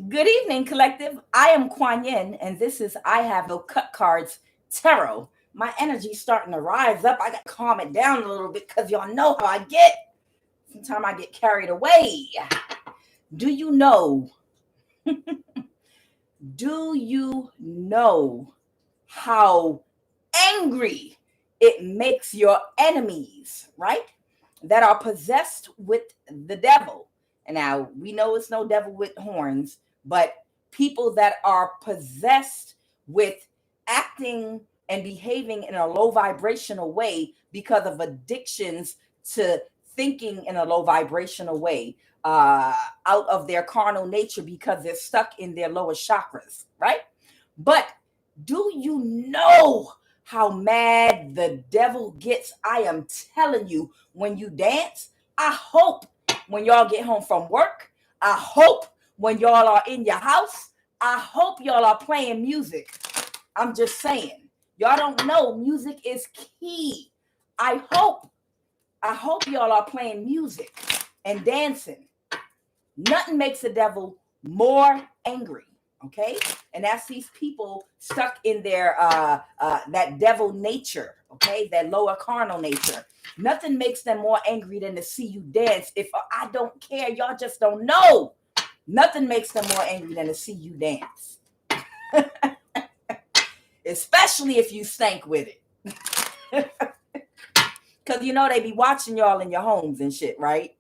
Good evening, collective. I am Kuan Yin, and this is I Have No Cut Cards Tarot. My energy's starting to rise up. I got to calm it down a little bit because y'all know how I get. Sometimes I get carried away. Do you know? Do you know how angry it makes your enemies, right? That are possessed with the devil. And now we know it's no devil with horns, but people that are possessed with acting and behaving in a low vibrational way because of addictions to thinking in a low vibrational way, out of their carnal nature because they're stuck in their lower chakras, right? But do you know how mad the devil gets? I am telling you, when you dance, I hope when y'all get home from work, I hope when y'all are in your house, I hope y'all are playing music. I'm just saying, y'all don't know music is key. I hope y'all are playing music and dancing. Nothing makes the devil more angry. Okay, and that's these people stuck in their that devil nature. Okay, that lower carnal nature. Nothing makes them more angry than to see you dance. If I don't care, y'all just don't know. Nothing makes them more angry than to see you dance. Especially if you stank with it. Because you know they be watching y'all in your homes and shit, right?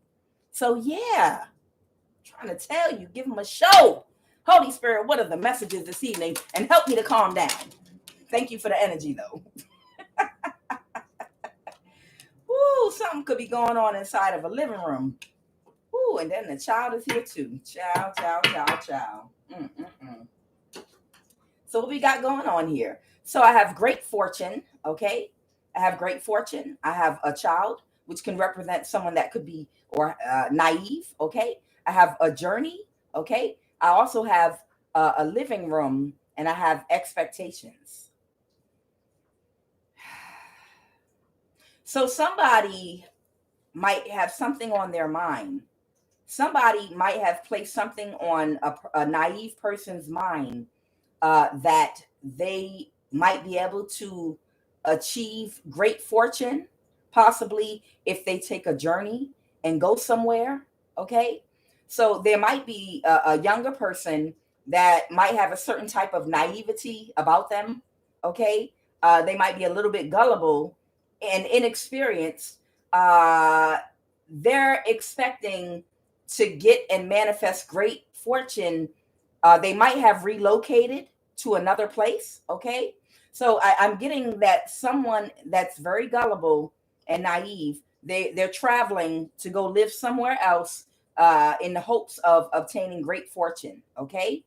So yeah, I'm trying to tell you, give them a show. Holy Spirit, what are the messages this evening? And help me to calm down. Thank you for the energy, though. Ooh, something could be going on inside of a living room. Ooh, and then the child is here too. Child. So what we got going on here? So I have great fortune, okay? I have great fortune. I have a child, which can represent someone that could be or naive, okay? I have a journey, okay? I also have a living room, and I have expectations. So somebody might have something on their mind. Somebody might have placed something on a naive person's mind that they might be able to achieve great fortune, possibly if they take a journey and go somewhere, okay? So there might be a younger person that might have a certain type of naivety about them, okay? They might be a little bit gullible and inexperienced. They're expecting to get and manifest great fortune. They might have relocated to another place, okay? So I'm getting that someone that's very gullible and naive, they're traveling to go live somewhere else in the hopes of obtaining great fortune, okay?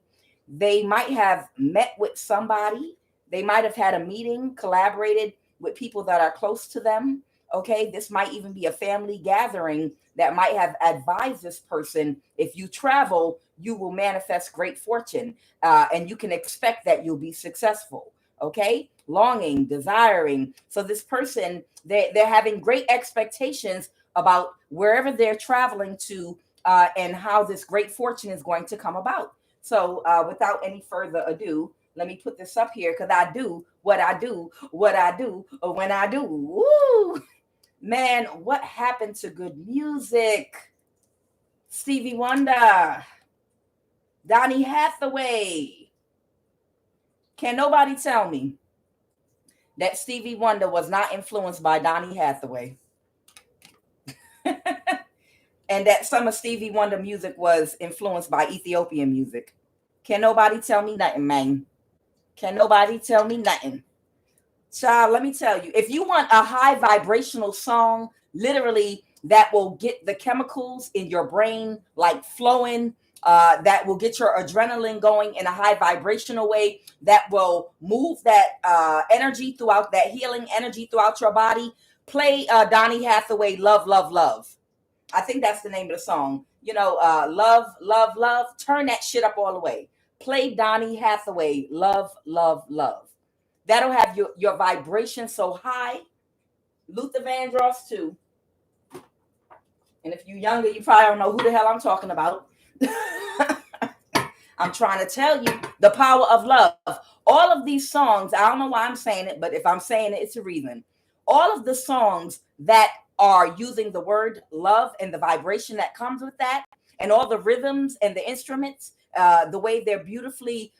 They might have met with somebody. They might have had a meeting, collaborated with people that are close to them, okay? This might even be a family gathering that might have advised this person, if you travel, you will manifest great fortune, and you can expect that you'll be successful, okay? Longing, desiring. So this person, they're having great expectations about wherever they're traveling to, and how this great fortune is going to come about. So without any further ado, let me put this up here, because I do what I do when I do. Woo! Man, what happened to good music? Stevie Wonder, Donny Hathaway. Can nobody tell me that Stevie Wonder was not influenced by Donny Hathaway? And that some of Stevie Wonder music was influenced by Ethiopian music? Can nobody tell me nothing, man? Can nobody tell me nothing? Child, let me tell you, if you want a high vibrational song, literally that will get the chemicals in your brain like flowing, that will get your adrenaline going in a high vibrational way, that will move that energy throughout, that healing energy throughout your body, play Donny Hathaway, Love, Love, Love. I think that's the name of the song. You know, Love, Love, Love. Turn that shit up all the way. Play Donny Hathaway, Love, Love, Love. That'll have your vibration so high. Luther Vandross too. And if you're younger, you probably don't know who the hell I'm talking about. I'm trying to tell you the power of love. All of these songs, I don't know why I'm saying it, but if I'm saying it, it's a reason. All of the songs that are using the word love and the vibration that comes with that, and all the rhythms and the instruments, the way they're beautifully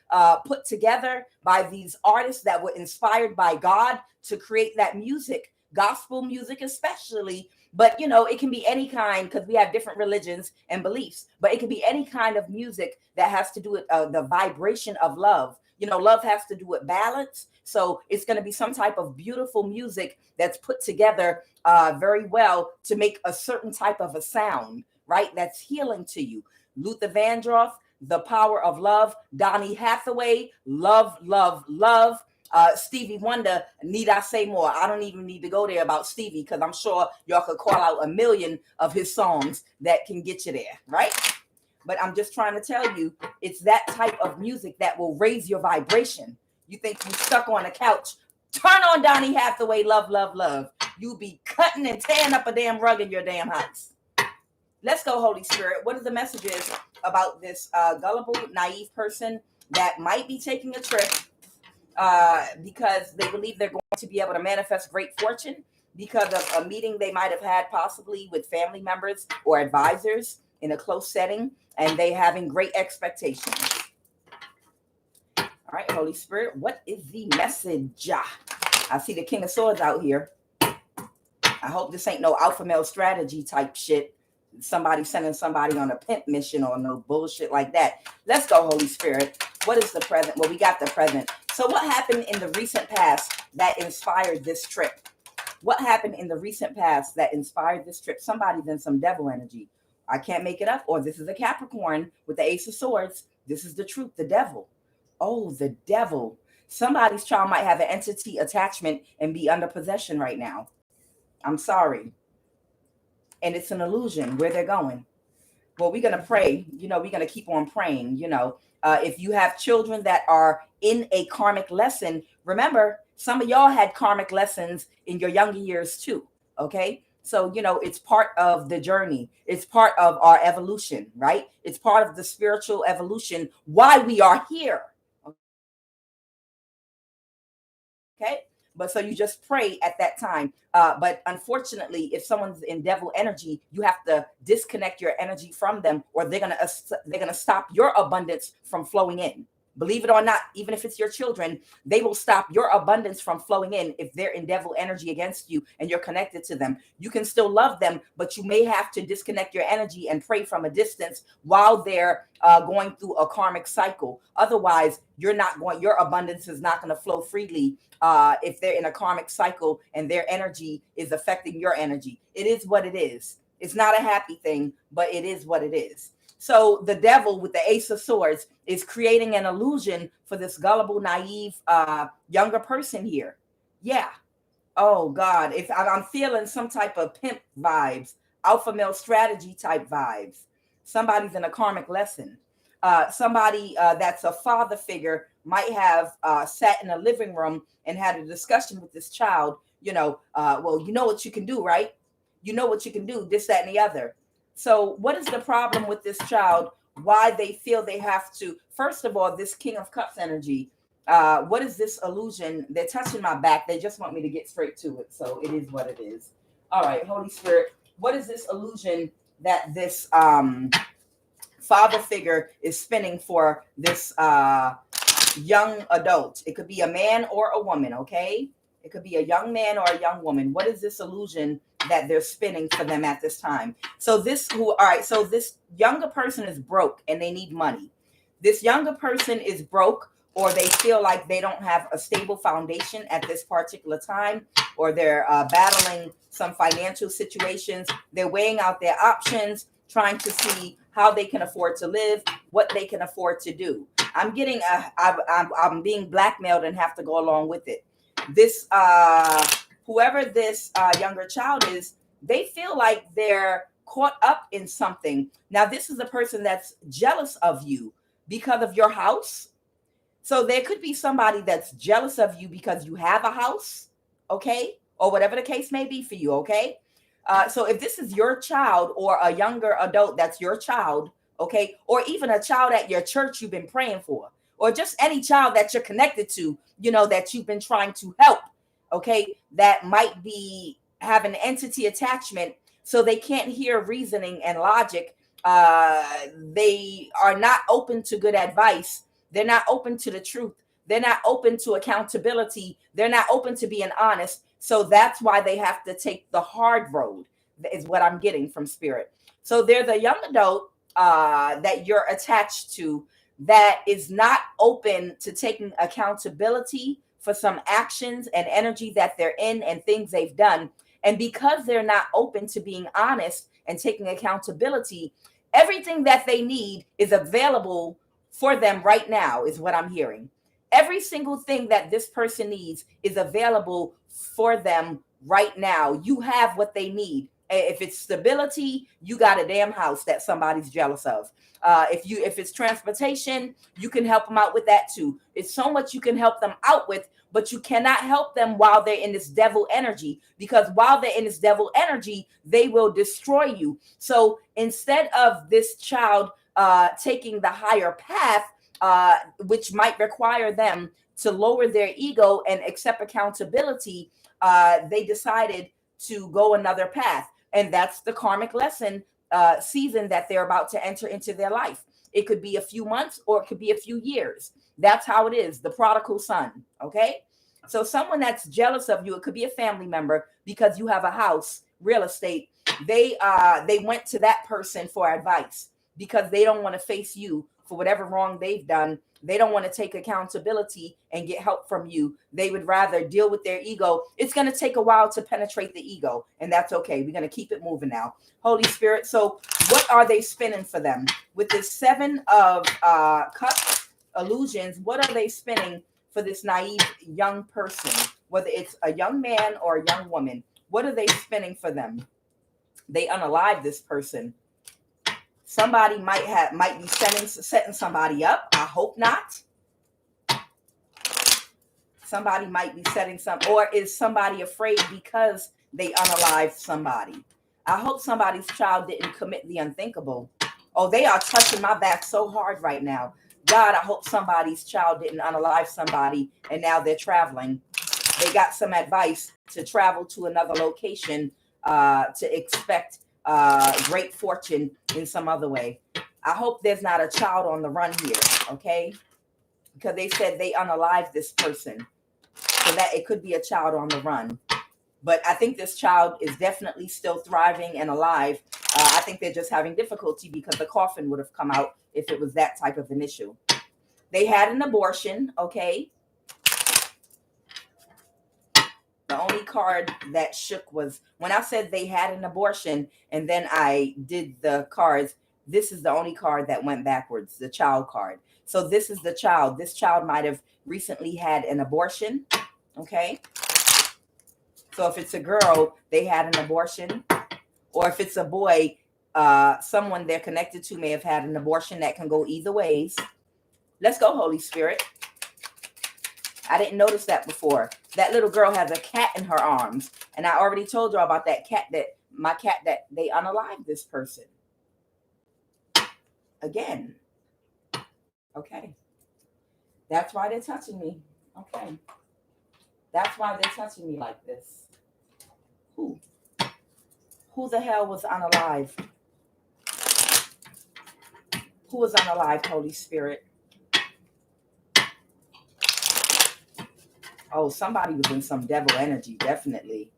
put together by these artists that were inspired by God to create that music, gospel music especially. But it can be any kind, because we have different religions and beliefs, but it can be any kind of music that has to do with the vibration of love. Love has to do with balance. So it's going to be some type of beautiful music that's put together very well to make a certain type of a sound, right? That's healing to you. Luther Vandross, The Power of Love. Donny Hathaway, Love, Love, Love. Stevie Wonder, need I say more? I don't even need to go there about Stevie, because I'm sure y'all could call out a million of his songs that can get you there, right? But I'm just trying to tell you, it's that type of music that will raise your vibration. You think you stuck on a couch, turn on Donny Hathaway, Love, Love, Love. You'll be cutting and tearing up a damn rug in your damn house. Let's go, Holy Spirit. What are the messages about this gullible, naive person that might be taking a trip because they believe they're going to be able to manifest great fortune because of a meeting they might have had possibly with family members or advisors in a close setting, and they having great expectations? All right, Holy Spirit, what is the message? I see the King of Swords out here. I hope this ain't no alpha male strategy type shit. Somebody sending somebody on a pimp mission or no bullshit like that. Let's go, Holy Spirit. What is the present? Well, we got the present. So what happened in the recent past that inspired this trip? What happened in the recent past that inspired this trip? Somebody's in some devil energy. I can't make it up. Or this is a Capricorn with the Ace of Swords. This is the truth, the devil. Oh, the devil. Somebody's child might have an entity attachment and be under possession right now. I'm sorry. And it's an illusion where they're going. Well, we're going to pray. We're going to keep on praying. If you have children that are in a karmic lesson, remember, some of y'all had karmic lessons in your younger years too. Okay. So, it's part of the journey. It's part of our evolution, right? It's part of the spiritual evolution, why we are here. Okay. But so you just pray at that time. But unfortunately, if someone's in devil energy, you have to disconnect your energy from them, or they're gonna stop your abundance from flowing in. Believe it or not, even if it's your children, they will stop your abundance from flowing in if they're in devil energy against you and you're connected to them. You can still love them, but you may have to disconnect your energy and pray from a distance while they're going through a karmic cycle. Otherwise, your abundance is not going to flow freely if they're in a karmic cycle and their energy is affecting your energy. It is what it is. It's not a happy thing, but it is what it is. So the devil with the Ace of Swords is creating an illusion for this gullible, naive, younger person here. Yeah. Oh God. If I'm feeling some type of pimp vibes, alpha male strategy type vibes, somebody's in a karmic lesson. Somebody that's a father figure might have sat in a living room and had a discussion with this child. Well, you know what you can do, right? You know what you can do, this, that, and the other. So what is the problem with this child? Why they feel they have to? First of all, this King of Cups energy. What is this illusion? They're touching my back. They just want me to get straight to it. So it is what it is. All right, Holy Spirit. What is this illusion that this father figure is spinning for this young adult? It could be a man or a woman, okay? It could be a young man or a young woman. What is this illusion that they're spinning for them at this time? So this younger person is broke and they need money. This younger person is broke, or they feel like they don't have a stable foundation at this particular time, or they're battling some financial situations. They're weighing out their options, trying to see how they can afford to live, what they can afford to do. I'm being blackmailed and have to go along with it. This whoever this younger child is, they feel like they're caught up in something. Now, this is a person that's jealous of you because of your house. So there could be somebody that's jealous of you because you have a house, okay? Or whatever the case may be for you, okay? So if this is your child or a younger adult that's your child, okay? Or even a child at your church you've been praying for, or just any child that you're connected to, that you've been trying to help, okay? That might be have an entity attachment, so they can't hear reasoning and logic. They are not open to good advice. They're not open to the truth. They're not open to accountability. They're not open to being honest. So that's why they have to take the hard road, is what I'm getting from spirit. So there's a young adult that you're attached to that is not open to taking accountability for some actions and energy that they're in and things they've done. And because they're not open to being honest and taking accountability, everything that they need is available for them right now, is what I'm hearing. Every single thing that this person needs is available for them right now. You have what they need. If it's stability, you got a damn house that somebody's jealous of. If it's transportation, you can help them out with that too. It's so much you can help them out with, but you cannot help them while they're in this devil energy, because while they're in this devil energy, they will destroy you. So instead of this child taking the higher path, which might require them to lower their ego and accept accountability, they decided to go another path. And that's the karmic lesson season that they're about to enter into their life. It could be a few months or it could be a few years. That's how it is, the prodigal son, okay? So someone that's jealous of you, it could be a family member because you have a house, real estate. They went to that person for advice because they don't want to face you for whatever wrong they've done. They don't want to take accountability and get help from you. They would rather deal with their ego. It's going to take a while to penetrate the ego, and that's okay. We're going to keep it moving now. Holy Spirit. So what are they spinning for them? With this 7 of cups, illusions, what are they spinning for this naive young person? Whether it's a young man or a young woman, what are they spinning for them? They unalive this person. Somebody might be setting somebody up. I hope not. Somebody might be setting or is somebody afraid because they unalived somebody? I hope somebody's child didn't commit the unthinkable. Oh, they are touching my back so hard right now. God, I hope somebody's child didn't unalive somebody and now they're traveling. They got some advice to travel to another location to expect great fortune in some other way. I hope there's not a child on the run here, okay? Because they said they unalived this person, so that it could be a child on the run. But I think this child is definitely still thriving and alive. I think they're just having difficulty because the coffin would have come out if it was that type of an issue. They had an abortion, okay? The only card that shook was when I said they had an abortion, and then I did the cards. This is the only card that went backwards, the child card. So this is the child. This child might have recently had an abortion, okay? So if it's a girl, they had an abortion. Or if it's a boy, someone they're connected to may have had an abortion. That can go either ways. Let's go, Holy Spirit. I didn't notice that before. That little girl has a cat in her arms. And I already told you about that cat, my cat, that they unalived this person. Again. Okay. That's why they're touching me. Okay. That's why they're touching me like this. Who? Who the hell was unalive? Who was unalive, Holy Spirit? Oh, somebody was in some devil energy, definitely.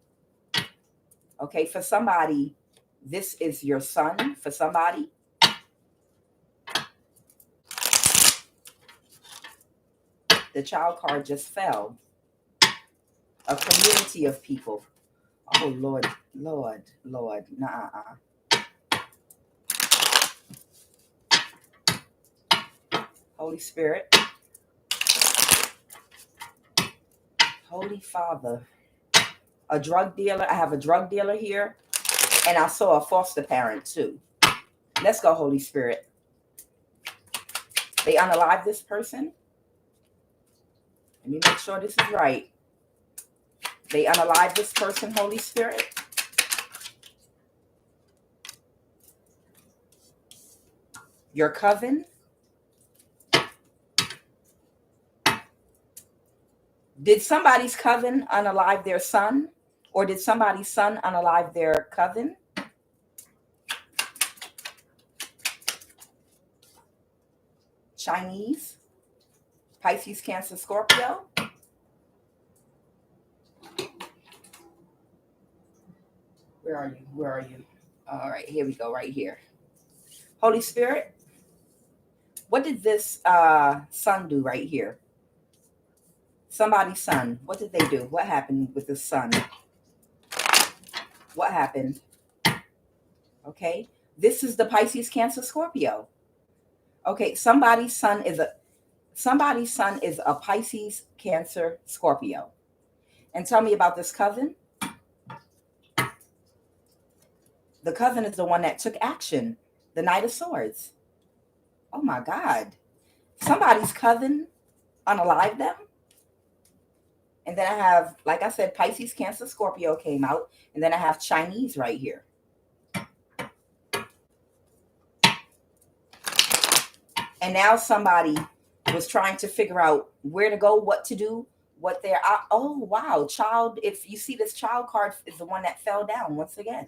Okay, for somebody, this is your son. For somebody, the child card just fell. A community of people. Oh, Lord, Lord, Lord. Nah. Holy Spirit. Holy Father. A drug dealer. I have a drug dealer here. And I saw a foster parent too. Let's go, Holy Spirit. They unalive this person. Let me make sure this is right. They unalive this person, Holy Spirit. your cousin. Did somebody's cousin unalive their son? Or did somebody's son unalive their cousin? Chinese, Pisces, Cancer, Scorpio. Where are you? Where are you? All right, here we go, right here. Holy Spirit, what did this son do right here? Somebody's son. What did they do? What happened with the son? What happened? Okay, this is the Pisces, Cancer, Scorpio. Okay, somebody's son is a Pisces, Cancer, Scorpio. And tell me about this cousin. The cousin is the one that took action. The Knight of Swords. Oh my God. Somebody's cousin unalived them. And then I have, like I said, Pisces, Cancer, Scorpio came out. And then I have Chinese right here. And now somebody was trying to figure out where to go, what to do, what they're, oh, wow. Child, if you see this child card is the one that fell down once again.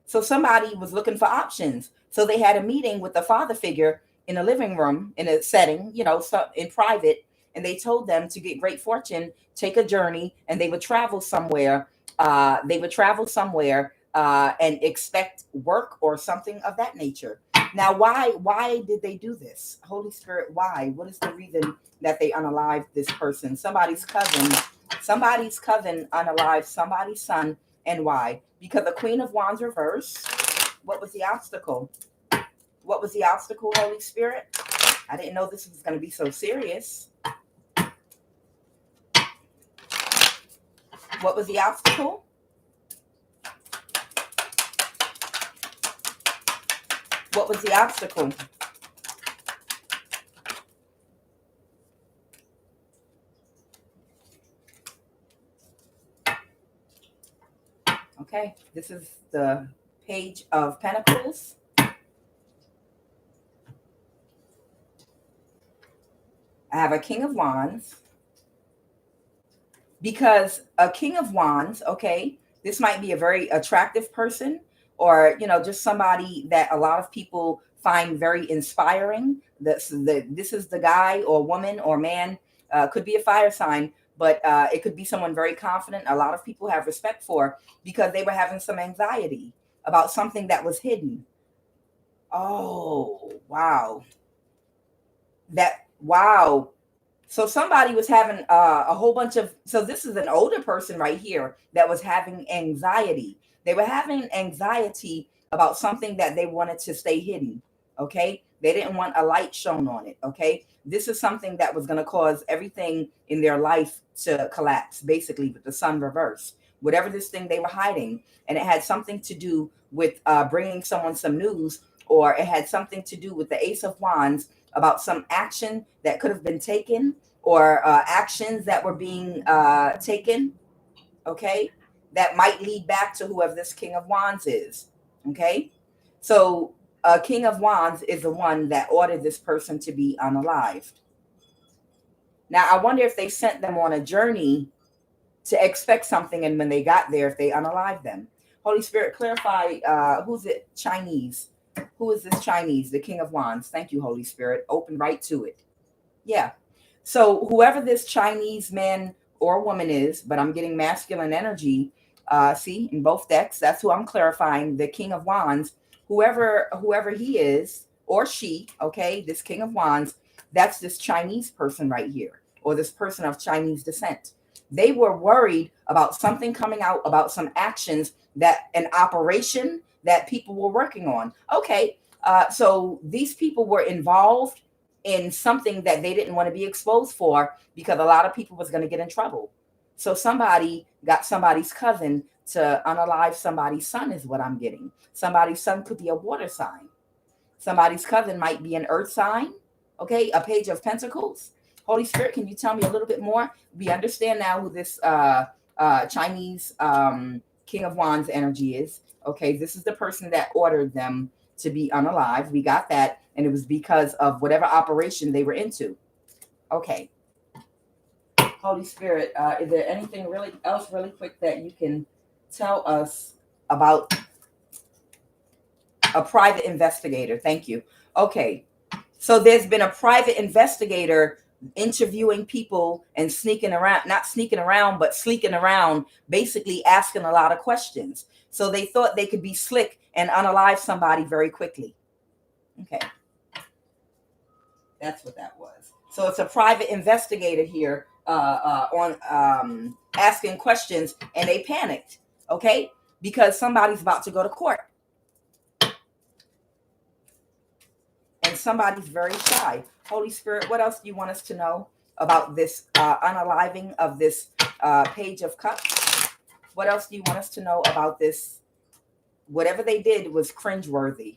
So somebody was looking for options. So they had a meeting with the father figure in a living room, in a setting, in private. And they told them to get great fortune, take a journey, and they would travel somewhere. And expect work or something of that nature. Now, why did they do this? Holy Spirit, why? What is the reason that they unalived this person? Somebody's cousin unalived somebody's son. And why? Because the Queen of Wands reverse. What was the obstacle? What was the obstacle, Holy Spirit? I didn't know this was going to be so serious. What was the obstacle? What was the obstacle? Okay, this is the Page of Pentacles. I have a King of Wands. Because a King of Wands, okay, this might be a very attractive person, or, just somebody that a lot of people find very inspiring. This is the guy or woman or man, could be a fire sign, but it could be someone very confident. A lot of people have respect for, because they were having some anxiety about something that was hidden. Oh, wow. Wow. So somebody was having a whole bunch of, so this is an older person right here that was having anxiety. They were having anxiety about something that they wanted to stay hidden. Okay. They didn't want a light shown on it. Okay. This is something that was going to cause everything in their life to collapse, basically, with the sun reverse, whatever this thing they were hiding. And it had something to do with bringing someone some news, or it had something to do with the Ace of Wands, about some action that could have been taken, or actions that were being taken, okay, that might lead back to whoever this King of Wands is, okay? So King of Wands is the one that ordered this person to be unalived. Now, I wonder if they sent them on a journey to expect something, and when they got there, if they unalived them. Holy Spirit, clarify, who's it? Chinese. Who is this Chinese? The King of Wands. Thank you, Holy Spirit. Open right to it. Yeah. So whoever this Chinese man or woman is, but I'm getting masculine energy. See, in both decks, that's who I'm clarifying. The King of Wands. Whoever he is or she, okay, this King of Wands, that's this Chinese person right here, or this person of Chinese descent. They were worried about something coming out, about some actions, that an operation that people were working on. Okay, so these people were involved in something that they didn't want to be exposed for, because a lot of people was going to get in trouble. So somebody got somebody's cousin to unalive somebody's son, is what I'm getting. Somebody's son could be a water sign. Somebody's cousin might be an earth sign. Okay, a Page of Pentacles. Holy Spirit, can you tell me a little bit more? We understand now who this Chinese King of Wands energy is. Okay, this is the person that ordered them to be unalived. We got that. And it was because of whatever operation they were into. Okay. Holy Spirit, is there anything else really quick that you can tell us about a private investigator? Thank you. Okay. So there's been a private investigator interviewing people and not sneaking around, but sleeking around, basically asking a lot of questions. So they thought they could be slick and unalive somebody very quickly. Okay. That's what that was. So it's a private investigator here on asking questions, and they panicked, okay? Because somebody's about to go to court. And somebody's very shy. Holy Spirit, what else do you want us to know about this unaliving of this Page of Cups? What else do you want us to know about this? Whatever they did was cringeworthy.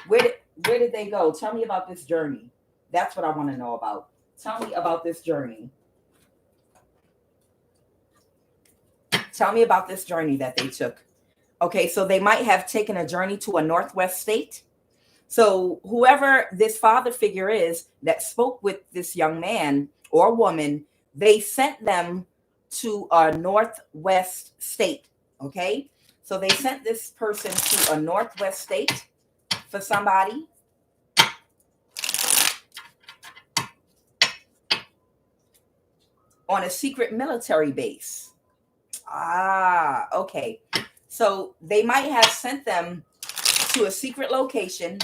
Where did they go? Tell me about this journey. That's what I want to know about. Tell me about this journey. Tell me about this journey that they took. Okay, so they might have taken a journey to a Northwest state. So whoever this father figure is that spoke with this young man or woman, they sent them to a Northwest state. Okay, so they sent this person to a Northwest state for somebody. On a secret military base. Okay. So they might have sent them to a secret location.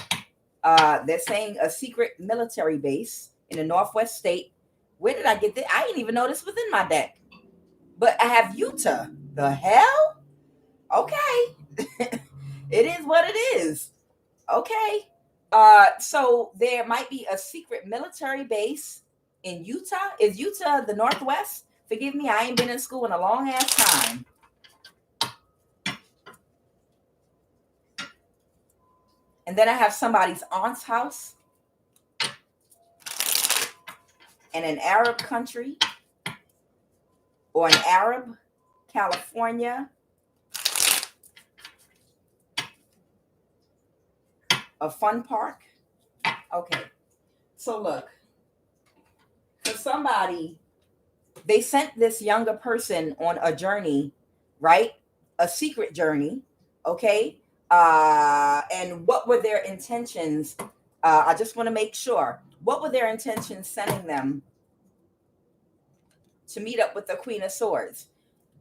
They're saying a secret military base in a Northwest state. Where did I get this? I didn't even know this was in my deck. But I have Utah. The hell? Okay. It is what it is. Okay. So there might be a secret military base in Utah. Is Utah the Northwest? Forgive me, I ain't been in school in a long ass time. And then I have somebody's aunt's house in an Arab country or an Arab California. A fun park. Okay. So look. For somebody, they sent this younger person on a journey, right? A secret journey, okay? And what were their intentions? I just want to make sure. What were their intentions sending them to meet up with the Queen of Swords?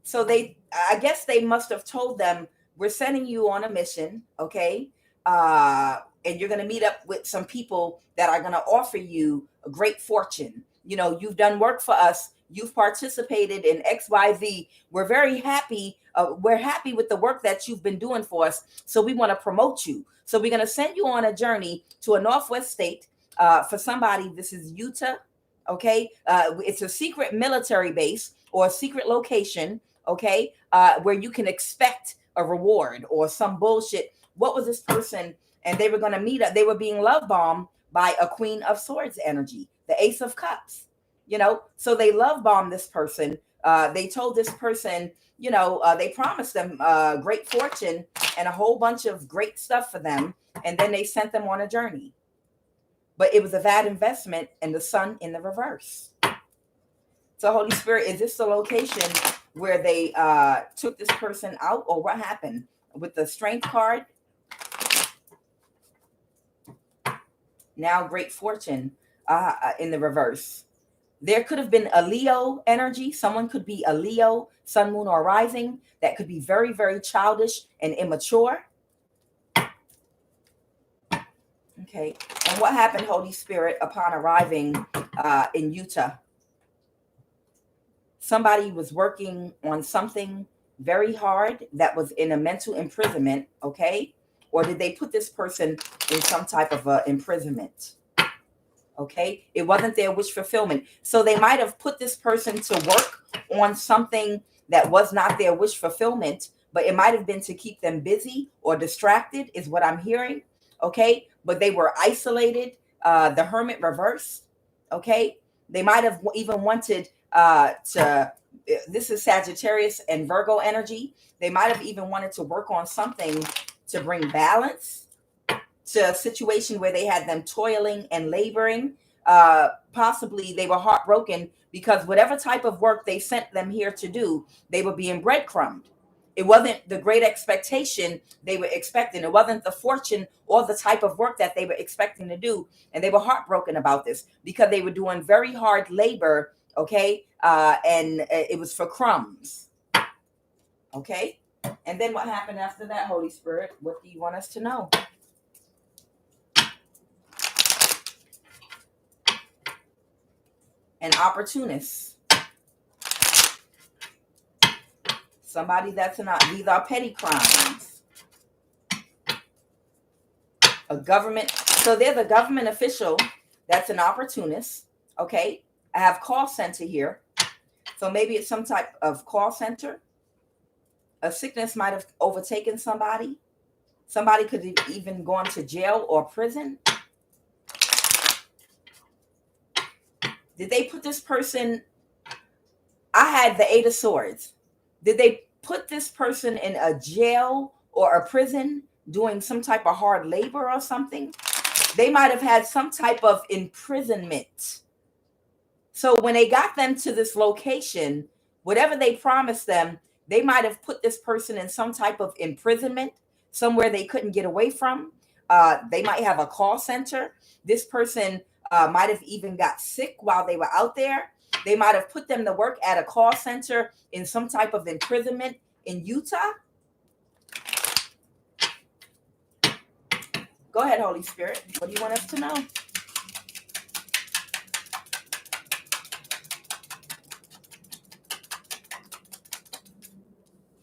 So I guess they must have told them, we're sending you on a mission, okay? And you're going to meet up with some people that are going to offer you a great fortune. You know, you've done work for us. You've participated in XYZ. We're very happy. We're happy with the work that you've been doing for us. So we want to promote you. So we're going to send you on a journey to a Northwest state for somebody. This is Utah. Okay. It's a secret military base or a secret location. Okay. Where you can expect a reward or some bullshit. What was this person? And they were going to meet up. They were being love bombed by a Queen of Swords energy, the Ace of Cups, you know. So they love bombed this person. They told this person, you know, they promised them great fortune and a whole bunch of great stuff for them. And then they sent them on a journey. But it was a bad investment, and the sun in the reverse. So Holy Spirit, is this the location where they took this person out, or what happened with the Strength card? Now great fortune in the reverse. There could have been a Leo energy. Someone could be a Leo, sun, moon, or rising. That could be very, very childish and immature. Okay. And what happened, Holy Spirit, upon arriving in Utah? Somebody was working on something very hard that was in a mental imprisonment. Okay. Or did they put this person in some type of imprisonment? Okay. It wasn't their wish fulfillment. So they might have put this person to work on something that was not their wish fulfillment, but it might have been to keep them busy or distracted is what I'm hearing. Okay. But they were isolated. The Hermit reverse. Okay. They might have even wanted this is Sagittarius and Virgo energy. They might have even wanted to work on something to bring balance. to a situation where they had them toiling and laboring. Possibly they were heartbroken because whatever type of work they sent them here to do, they were being breadcrumbed. It wasn't the great expectation they were expecting. It wasn't the fortune or the type of work that they were expecting to do. And they were heartbroken about this because they were doing very hard labor, okay? And it was for crumbs, okay? And then what happened after that, Holy Spirit? What do you want us to know? An opportunist. Somebody that's not, these are petty crimes. A government, so there's a government official that's an opportunist, okay? I have call center here. So maybe it's some type of call center. A sickness might have overtaken somebody. Somebody could have even gone to jail or prison. Did they put this person, I had the Eight of Swords. Did they put this person in a jail or a prison doing some type of hard labor or something? They might have had some type of imprisonment. So when they got them to this location, whatever they promised them, they might have put this person in some type of imprisonment, somewhere they couldn't get away from. They might have a call center. This person might have even got sick while they were out there. They might have put them to work at a call center in some type of imprisonment in Utah. Go ahead, Holy Spirit. What do you want us to know?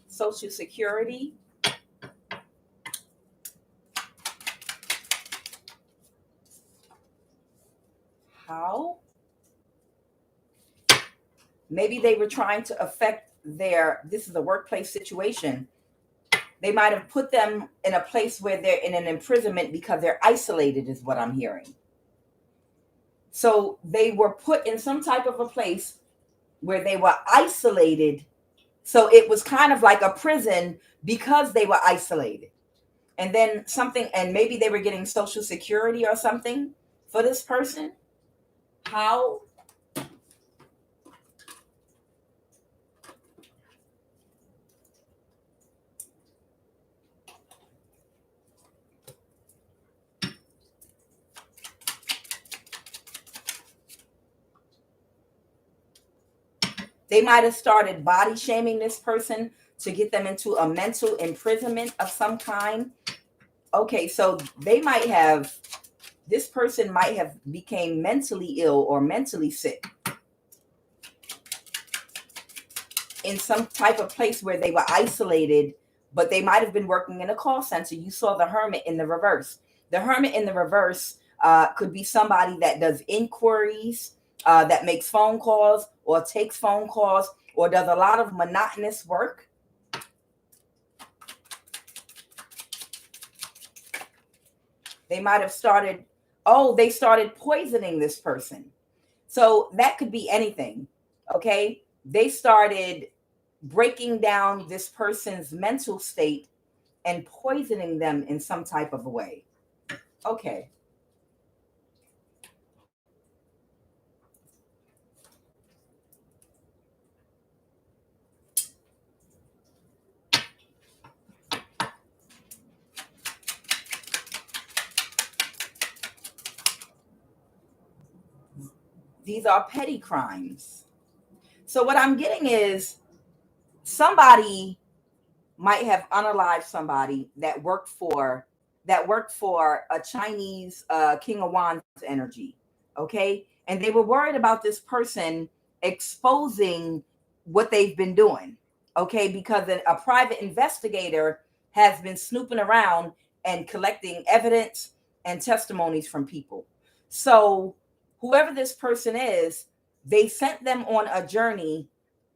Social Security. How? Maybe they were trying to affect this is a workplace situation. They might have put them in a place where they're in an imprisonment because they're isolated, is what I'm hearing. So they were put in some type of a place where they were isolated. So it was kind of like a prison because they were isolated. And then something, and maybe they were getting Social Security or something for this person. How? They might have started body shaming this person to get them into a mental imprisonment of some kind. Okay, so they might have, this person might have became mentally ill or mentally sick in some type of place where they were isolated, but they might have been working in a call center. You saw the Hermit in the reverse. The Hermit in the reverse could be somebody that does inquiries, that makes phone calls or takes phone calls or does a lot of monotonous work. They might have started, they started poisoning this person. So that could be anything, okay? They started breaking down this person's mental state and poisoning them in some type of a way. Okay. These are petty crimes. So what I'm getting is somebody might have unalived somebody that worked for a Chinese King of Wands energy, okay? And they were worried about this person exposing what they've been doing, okay? Because a private investigator has been snooping around and collecting evidence and testimonies from people. So whoever this person is, they sent them on a journey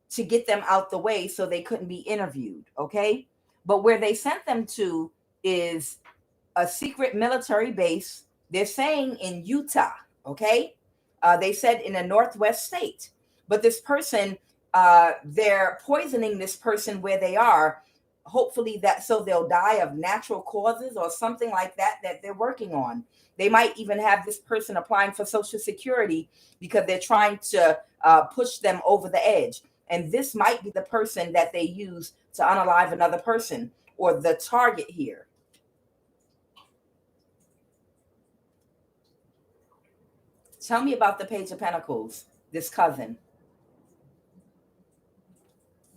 to get them out the way so they couldn't be interviewed, okay? But where they sent them to is a secret military base. They're saying in Utah, okay? They said in a Northwest state. But this person, they're poisoning this person where they are hopefully that so they'll die of natural causes or something like that they're working on. They might even have this person applying for Social Security because they're trying to push them over the edge. And this might be the person that they use to unalive another person, or the target here. Tell me about the Page of Pentacles, this cousin.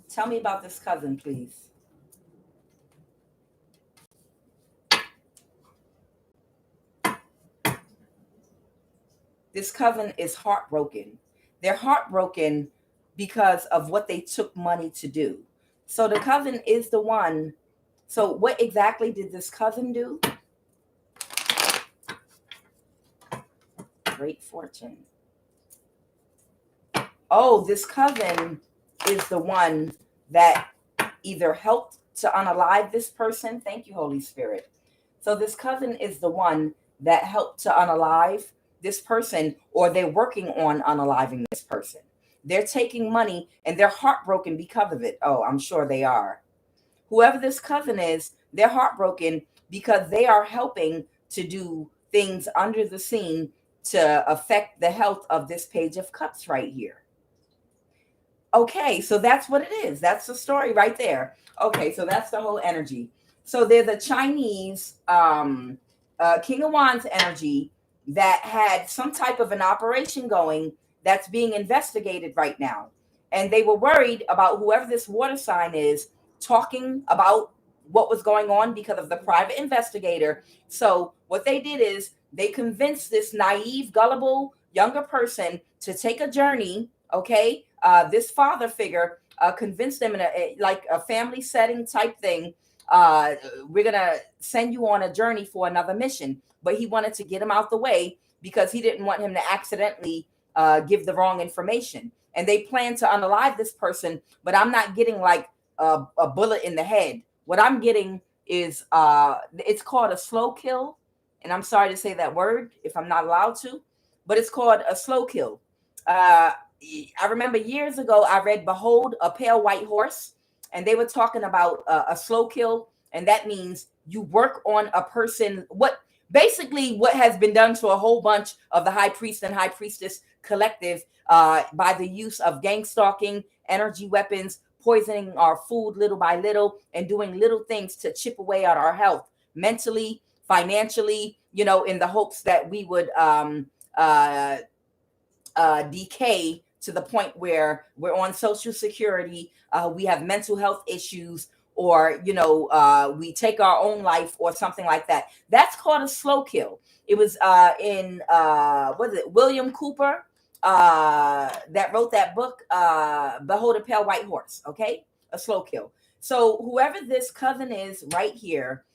Tell me about this cousin, please. This cousin is heartbroken. They're heartbroken because of what they took money to do. So the cousin is the one. So what exactly did this cousin do? Great fortune. Oh, this cousin is the one that either helped to unalive this person. Thank you, Holy Spirit. So this cousin is the one that helped to unalive this person, or they're working on unaliving this person. They're taking money and they're heartbroken because of it. Oh, I'm sure they are. Whoever this cousin is, they're heartbroken because they are helping to do things under the scene to affect the health of this Page of Cups right here. Okay, so that's what it is. That's the story right there. Okay, so that's the whole energy. So there's a Chinese King of Wands energy that had some type of an operation going that's being investigated right now. And they were worried about whoever this water sign is talking about what was going on because of the private investigator. So what they did is they convinced this naive, gullible, younger person to take a journey, okay? This father figure convinced them in a family setting type thing. We're going to send you on a journey for another mission. But he wanted to get him out the way because he didn't want him to accidentally give the wrong information. And they planned to unalive this person, but I'm not getting like a bullet in the head. What I'm getting is it's called a slow kill. And I'm sorry to say that word if I'm not allowed to, but it's called a slow kill. I remember years ago, I read Behold a Pale White Horse, and they were talking about a slow kill. And that means you work on a person, what has been done to a whole bunch of the high priest and high priestess collective by the use of gang stalking, energy weapons, poisoning our food little by little, and doing little things to chip away at our health mentally, financially, in the hopes that we would decay to the point where we're on Social Security, we have mental health issues, or we take our own life or something like that. That's called a slow kill. It was in William Cooper that wrote that book, Behold a Pale White Horse. Okay, a slow kill. So whoever this cousin is right here,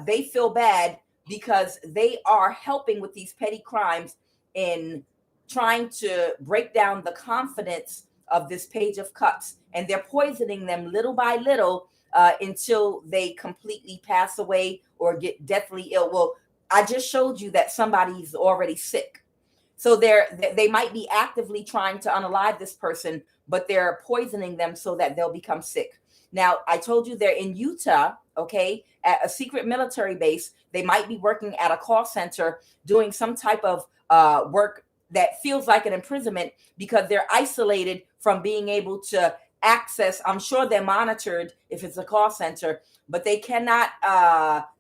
they feel bad because they are helping with these petty crimes in trying to break down the confidence of this Page of Cups, and they're poisoning them little by little until they completely pass away or get deathly ill. Well, I just showed you that somebody's already sick. So they might be actively trying to unalive this person, but they're poisoning them so that they'll become sick. Now, I told you they're in Utah, okay, at a secret military base. They might be working at a call center doing some type of work that feels like an imprisonment because they're isolated from being able to access. I'm sure they're monitored if it's a call center, but they cannot,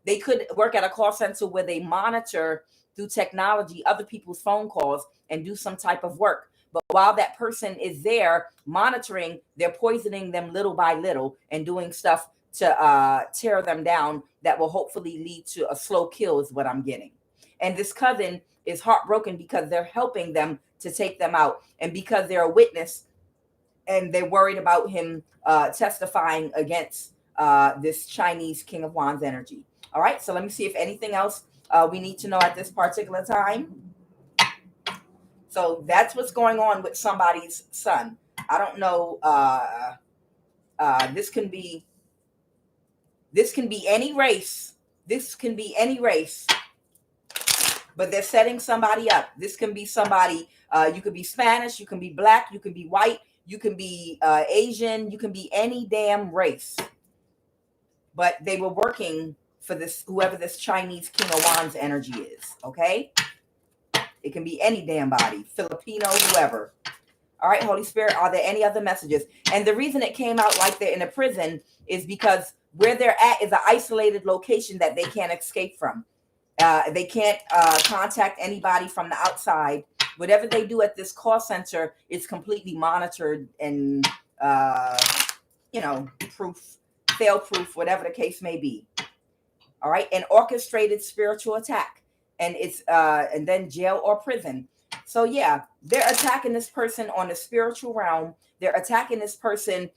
they could work at a call center where they monitor through technology other people's phone calls and do some type of work. But while that person is there monitoring, they're poisoning them little by little and doing stuff to tear them down that will hopefully lead to a slow kill is what I'm getting. And this cousin is heartbroken because they're helping them to take them out, and because they're a witness and they're worried about him testifying against this Chinese King of Wands energy. All right, so let me see if anything else we need to know at this particular time. So that's what's going on with somebody's son. I don't know. This can be any race. This can be any race. But they're setting somebody up. This can be somebody, you could be Spanish, you can be black, you can be white, you can be Asian, you can be any damn race. but they were working for this, whoever this Chinese King of Wands energy is. Okay, it can be any damn body, Filipino, whoever. All right, Holy Spirit, are there any other messages? And the reason it came out like they're in a prison is because where they're at is an isolated location that they can't escape from. They can't contact anybody from the outside. Whatever they do at this call center is completely monitored and, fail-proof, whatever the case may be. All right, an orchestrated spiritual attack, and it's and then jail or prison. So yeah, they're attacking this person on the spiritual realm. They're attacking this person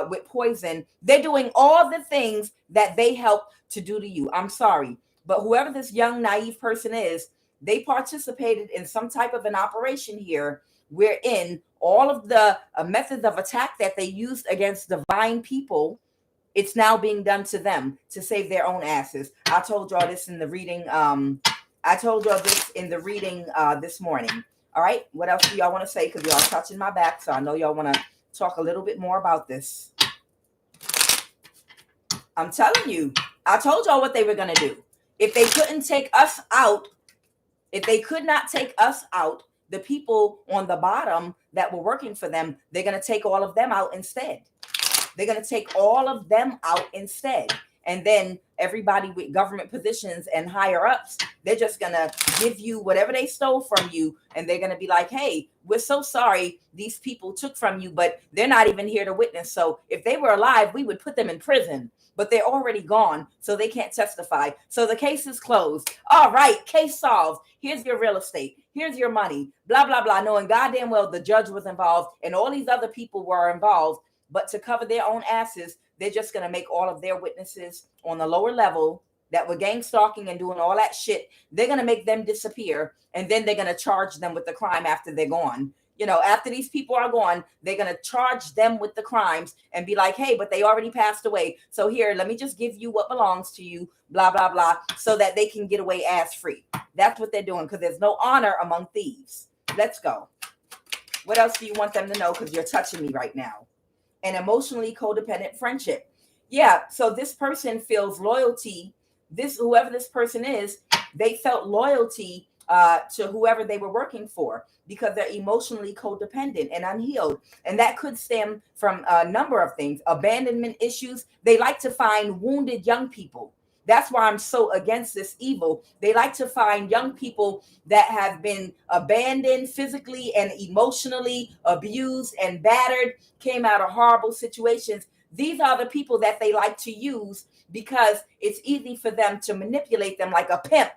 with poison. They're doing all the things that they help to do to you. I'm sorry, but whoever this young naive person is, they participated in some type of an operation here wherein all of the methods of attack that they used against divine people, it's now being done to them to save their own asses. I told y'all this in the reading. This morning. All right. What else do y'all want to say? Because y'all touching my back, so I know y'all want to talk a little bit more about this. I'm telling you, I told y'all what they were going to do. If they couldn't take us out, if they could not take us out, the people on the bottom that were working for them, they're going to take all of them out instead. They're going to take all of them out instead. And then everybody with government positions and higher ups, they're just going to give you whatever they stole from you. And they're going to be like, hey, we're so sorry these people took from you, but they're not even here to witness. So if they were alive, we would put them in prison. But they're already gone, so they can't testify. So the case is closed. All right, case solved. Here's your real estate. Here's your money. Blah, blah, blah. Knowing goddamn well the judge was involved and all these other people were involved. But to cover their own asses, they're just going to make all of their witnesses on the lower level that were gang stalking and doing all that shit, they're going to make them disappear. And then they're going to charge them with the crime after they're gone. You know, after these people are gone, they're going to charge them with the crimes and be like, hey, but they already passed away. So here, let me just give you what belongs to you, blah, blah, blah, so that they can get away as free. That's what they're doing because there's no honor among thieves. Let's go. What else do you want them to know? Because you're touching me right now. An emotionally codependent friendship. Yeah, so this person feels loyalty. Whoever this person is, they felt loyalty to whoever they were working for because they're emotionally codependent and unhealed. And that could stem from a number of things. Abandonment issues. They like to find wounded young people. That's why I'm so against this evil. They like to find young people that have been abandoned physically and emotionally, abused and battered, came out of horrible situations. These are the people that they like to use because it's easy for them to manipulate them like a pimp,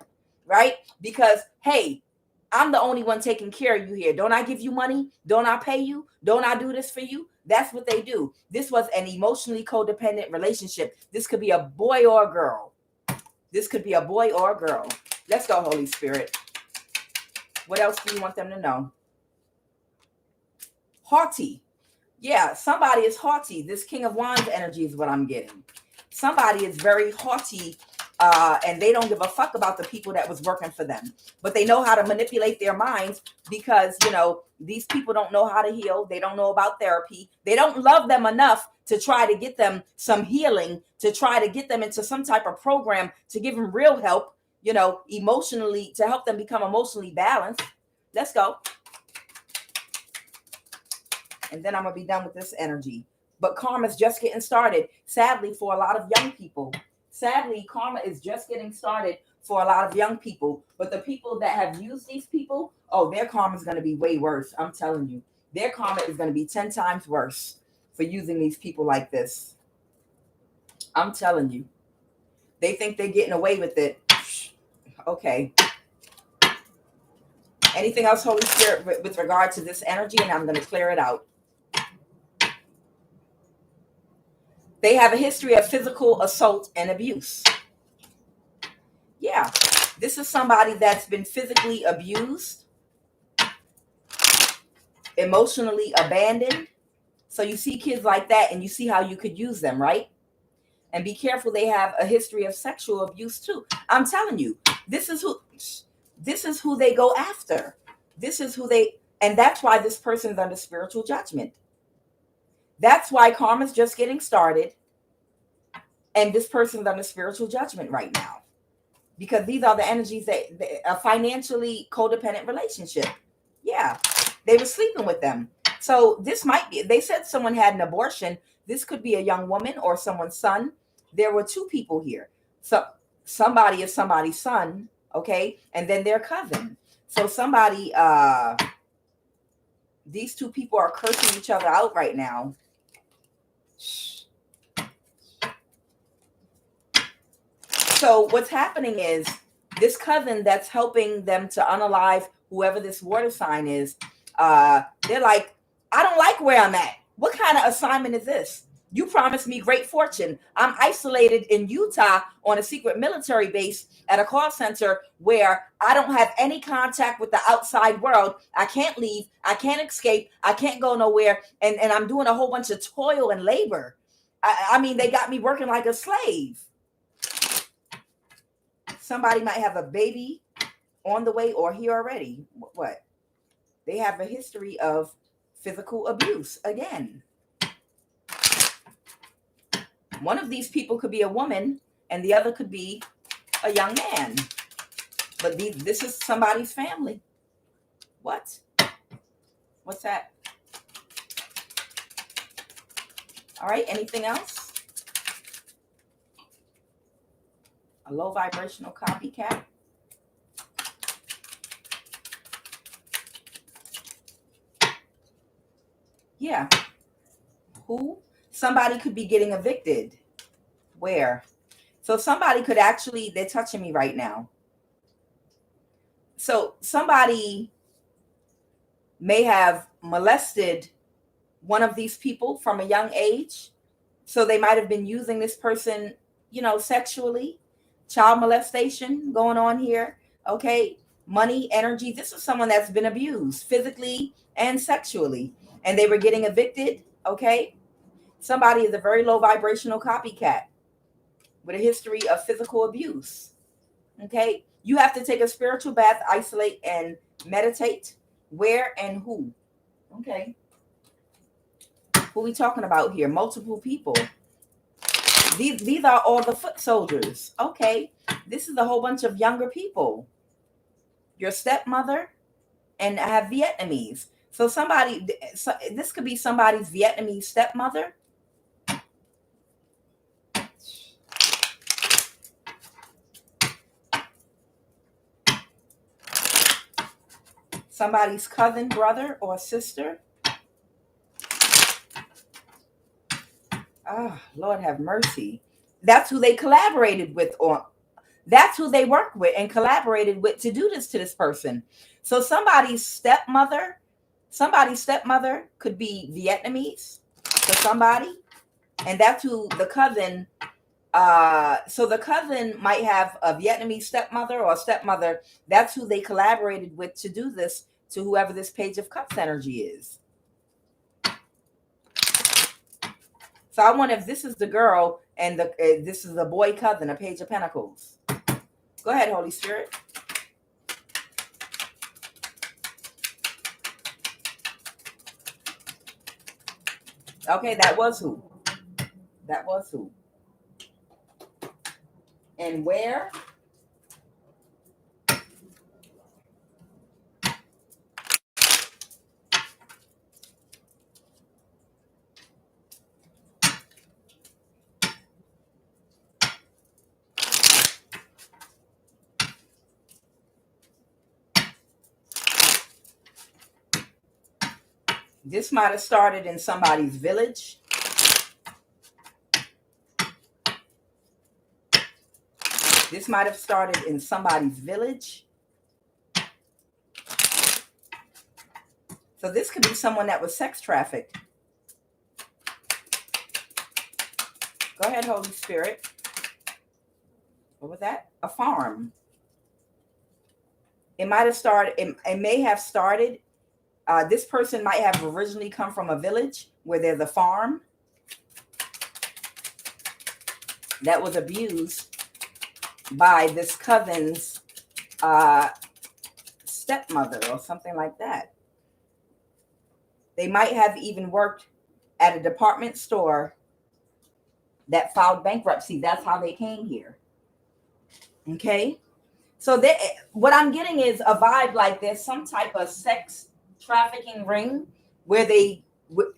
right? Because, hey, I'm the only one taking care of you here. Don't I give you money? Don't I pay you? Don't I do this for you? That's what they do. This was an emotionally codependent relationship. This could be a boy or a girl. This could be a boy or a girl. Let's go, Holy Spirit. What else do you want them to know? Haughty. Yeah, somebody is haughty. This King of Wands energy is what I'm getting. Somebody is very haughty, and they don't give a fuck about the people that was working for them. But they know how to manipulate their minds because, you know, these people don't know how to heal. They don't know about therapy. They don't love them enough to try to get them some healing, to try to get them into some type of program to give them real help, you know, emotionally, to help them become emotionally balanced. Let's go. And then I'm going to be done with this energy. But karma is just getting started, sadly, for a lot of young people. Sadly, karma is just getting started for a lot of young people. But the people that have used these people, oh, their karma is going to be way worse. I'm telling you. Their karma is going to be 10 times worse for using these people like this. I'm telling you. They think they're getting away with it. Okay. Anything else, Holy Spirit, with regard to this energy? And I'm going to clear it out. They have a history of physical assault and abuse. Yeah, this is somebody that's been physically abused, emotionally abandoned. So you see kids like that and you see how you could use them, right? And be careful, they have a history of sexual abuse too. I'm telling you, this is who they go after. And that's why this person's under spiritual judgment. That's why karma's just getting started. And this person's under spiritual judgment right now, because these are the energies that a financially codependent relationship. Yeah, they were sleeping with them. So this might be, they said someone had an abortion. This could be a young woman or someone's son. There were two people here. So somebody is somebody's son, okay? And then their cousin. So somebody, these two people are cursing each other out right now. So what's happening is this cousin that's helping them to unalive whoever this water sign is, they're like, I don't like where I'm at. What kind of assignment is this? You promised me great fortune. I'm isolated in Utah on a secret military base at a call center where I don't have any contact with the outside world. I can't leave. I can't escape. I can't go nowhere. And I'm doing a whole bunch of toil and labor. I mean, they got me working like a slave. Somebody might have a baby on the way or here already. What? They have a history of physical abuse again. One of these people could be a woman and the other could be a young man. But this is somebody's family. What? What's that? All right, anything else? A low vibrational copycat. Yeah. Who? Somebody could be getting evicted. Where? So somebody could actually, they're touching me right now. So somebody may have molested one of these people from a young age. So they might have been using this person, sexually. Child molestation going on here. Okay. Money, energy. This is someone that's been abused physically and sexually, and they were getting evicted. Okay. Somebody is a very low vibrational copycat with a history of physical abuse. Okay. You have to take a spiritual bath, isolate, and meditate. Where and who? Okay. Who are we talking about here? Multiple people. These are all the foot soldiers. Okay. This is a whole bunch of younger people. Your stepmother and I have Vietnamese. So this could be somebody's Vietnamese stepmother. Somebody's cousin, brother, or sister. Oh, Lord have mercy. That's who they collaborated with, or that's who they worked with and collaborated with to do this to this person. So somebody's stepmother could be Vietnamese for somebody, and that's who the cousin. So the cousin might have a Vietnamese stepmother or stepmother. That's who they collaborated with to do this to whoever this Page of Cups energy is. So I wonder if this is the girl and this is the boy cousin, a Page of Pentacles. Go ahead, Holy Spirit. Okay, that was who. That was who. And where? This might have started in somebody's village. This might have started in somebody's village. So this could be someone that was sex trafficked. Go ahead, Holy Spirit. What was that? A farm. It might have started, it may have started. This person might have originally come from a village where there's a farm that was abused by this cousin's stepmother or something like that. They might have even worked at a department store that filed bankruptcy. That's how they came here. Okay. So what I'm getting is a vibe like there's some type of sex trafficking ring where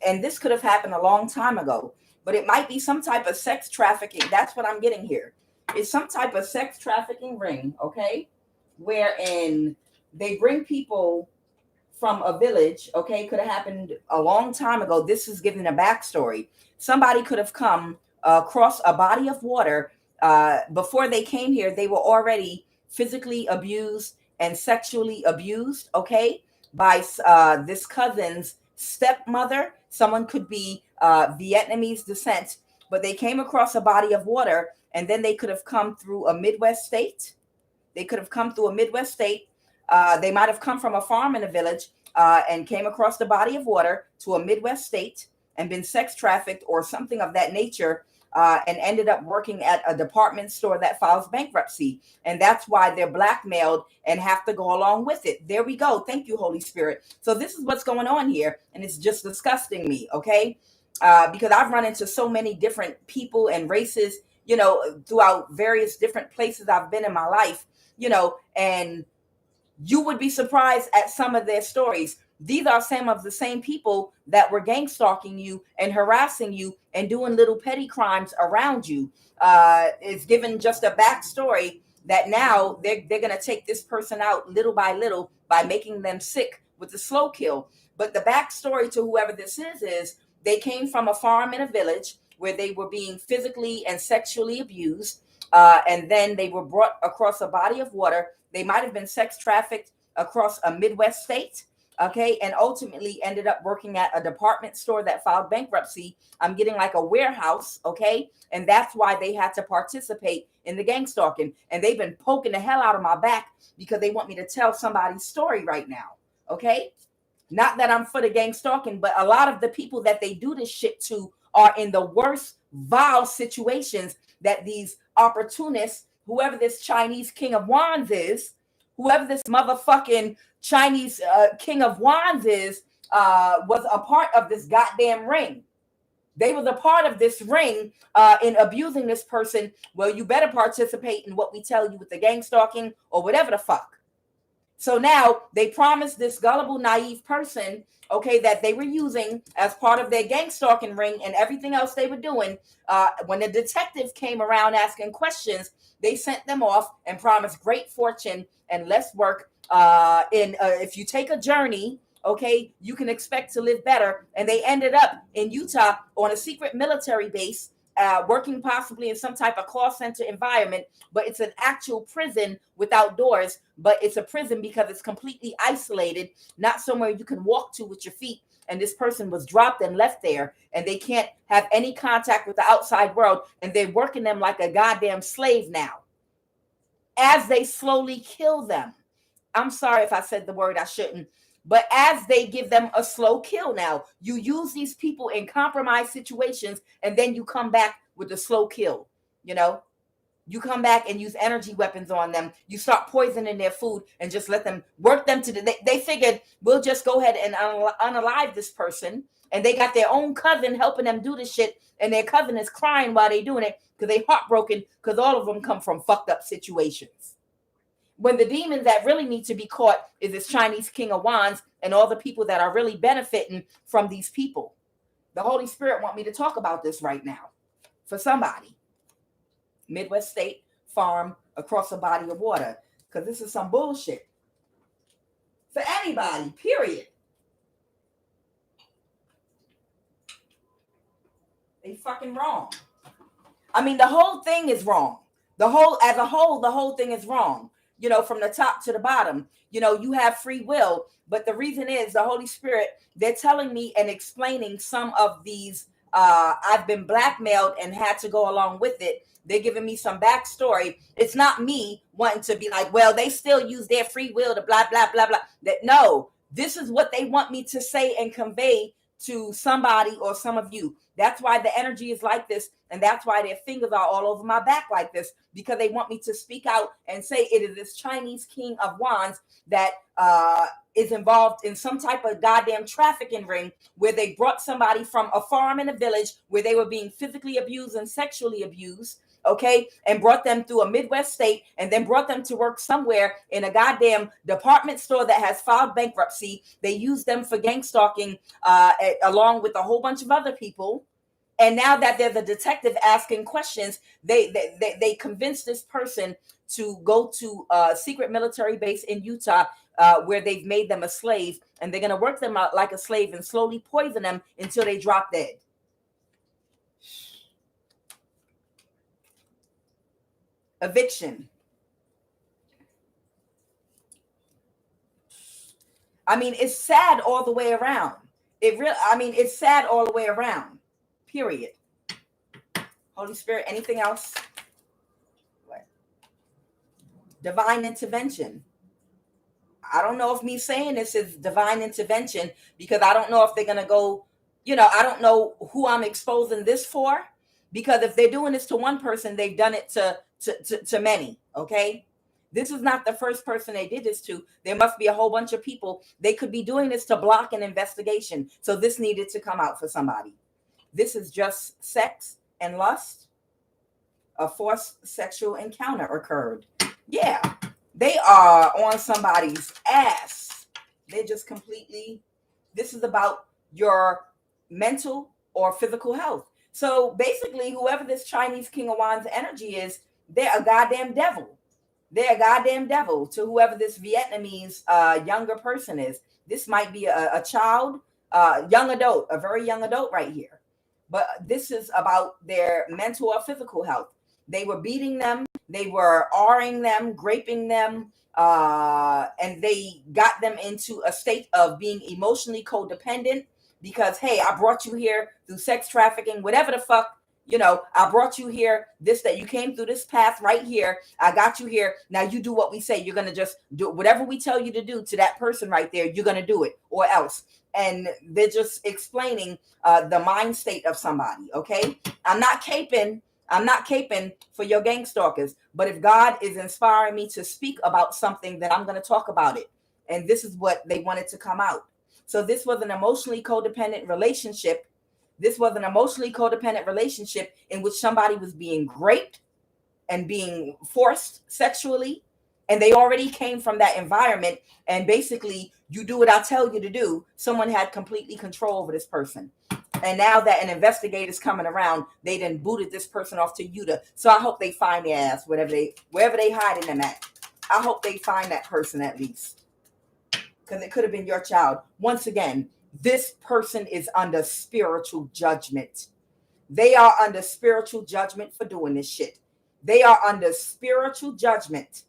and this could have happened a long time ago, but it might be some type of sex trafficking. That's what I'm getting here. It's some type of sex trafficking ring, okay, wherein they bring people from a village, okay, could have happened a long time ago. This is giving a backstory. Somebody could have come across a body of water. Before they came here, they were already physically abused and sexually abused, okay, by this cousin's stepmother. Someone could be Vietnamese descent, but they came across a body of water, and then they could have come through a Midwest state. They could have come through a Midwest state. They might have come from a farm in a village and came across the body of water to a Midwest state and been sex trafficked or something of that nature, and ended up working at a department store that files bankruptcy. And that's why they're blackmailed and have to go along with it. There we go. Thank you, Holy Spirit. So this is what's going on here. And it's just disgusting me, okay? Because I've run into so many different people and races, you know, throughout various different places I've been in my life, you know, and you would be surprised at some of their stories. These are some of the same people that were gang stalking you and harassing you and doing little petty crimes around you. It's given just a backstory that now they're going to take this person out little by little by making them sick with the slow kill. But the backstory to whoever this is they came from a farm in a village where they were being physically and sexually abused. And then they were brought across a body of water. They might have been sex trafficked across a Midwest state, okay, and ultimately ended up working at a department store that filed bankruptcy. I'm getting like a warehouse, okay, and that's why they had to participate in the gang stalking. And they've been poking the hell out of my back because they want me to tell somebody's story right now, okay? Not that I'm for the gang stalking, but a lot of the people that they do this shit to are in the worst, vile situations that these opportunists, whoever this Chinese king of wands is, whoever this motherfucking Chinese king of wands is, was a part of this goddamn ring. They was a part of this ring in abusing this person. Well, you better participate in what we tell you with the gang stalking or whatever the fuck. So now they promised this gullible, naive person, okay, that they were using as part of their gang stalking ring and everything else they were doing. When the detective came around asking questions, they sent them off and promised great fortune and less work. If you take a journey, okay, you can expect to live better. And they ended up in Utah on a secret military base, working possibly in some type of call center environment, but it's an actual prison without doors. But it's a prison because it's completely isolated, not somewhere you can walk to with your feet. And this person was dropped and left there, and they can't have any contact with the outside world. And they're working them like a goddamn slave now as they slowly kill them. I'm sorry if I said the word I shouldn't. But as they give them a slow kill now, you use these people in compromised situations, and then you come back with a slow kill. You know, you come back and use energy weapons on them. You start poisoning their food and just let them work them to they figured we'll just go ahead and unalive this person. And they got their own cousin helping them do this shit. And their cousin is crying while they doing it because they heartbroken because all of them come from fucked up situations. When the demons that really need to be caught is this Chinese king of wands and all the people that are really benefiting from these people. The Holy Spirit want me to talk about this right now for somebody. Midwest state, farm, across a body of water. Because this is some bullshit. For anybody, period. They fucking wrong. I mean, the whole thing is wrong. The whole thing is wrong. You know, from the top to the bottom, you know, you have free will. But the reason is the Holy Spirit, they're telling me and explaining some of these. I've been blackmailed and had to go along with it. They're giving me some backstory. It's not me wanting to be like, well, they still use their free will to blah, blah, blah, blah. No, this is what they want me to say and convey to somebody or some of you. That's why the energy is like this. And that's why their fingers are all over my back like this, because they want me to speak out and say it is this Chinese king of wands that is involved in some type of goddamn trafficking ring where they brought somebody from a farm in a village where they were being physically abused and sexually abused, okay, and brought them through a Midwest state and then brought them to work somewhere in a goddamn department store that has filed bankruptcy. They used them for gang stalking along with a whole bunch of other people. And now that there's a detective asking questions, they convinced this person to go to a secret military base in Utah where they've made them a slave, and they're going to work them out like a slave and slowly poison them until they drop dead. Eviction. I mean, it's sad all the way around. It's sad all the way around. Period. Holy Spirit, anything else? What? Divine intervention. I don't know if me saying this is divine intervention because I don't know if they're going to go, I don't know who I'm exposing this for, because if they're doing this to one person, they've done it to many, okay? This is not the first person they did this to. There must be a whole bunch of people. They could be doing this to block an investigation. So this needed to come out for somebody. This is just sex and lust. A forced sexual encounter occurred. Yeah, they are on somebody's ass. They're just completely, this is about your mental or physical health. So basically, whoever this Chinese King of Wands energy is, they're a goddamn devil. They're a goddamn devil to whoever this Vietnamese younger person is. This might be a child, young adult, a very young adult right here. But this is about their mental or physical health. They were beating them. They were awing them, graping them, and they got them into a state of being emotionally codependent because, hey, I brought you here through sex trafficking, whatever the fuck. I brought you here, that you came through this path right here. I got you here. Now you do what we say. You're going to just do whatever we tell you to do to that person right there. You're going to do it or else. And they're just explaining the mind state of somebody. Okay. I'm not caping for your gang stalkers. But if God is inspiring me to speak about something, then I'm going to talk about it. And this is what they wanted to come out. So this was an emotionally codependent relationship. This was an emotionally codependent relationship in which somebody was being raped and being forced sexually. And they already came from that environment. And basically, you do what I tell you to do. Someone had completely control over this person. And now that an investigator's coming around, they then booted this person off to Utah. So I hope they find their ass, wherever they hiding them at. I hope they find that person at least. Because it could have been your child. Once again, this person is under spiritual judgment. They are under spiritual judgment for doing this shit. They are under spiritual judgment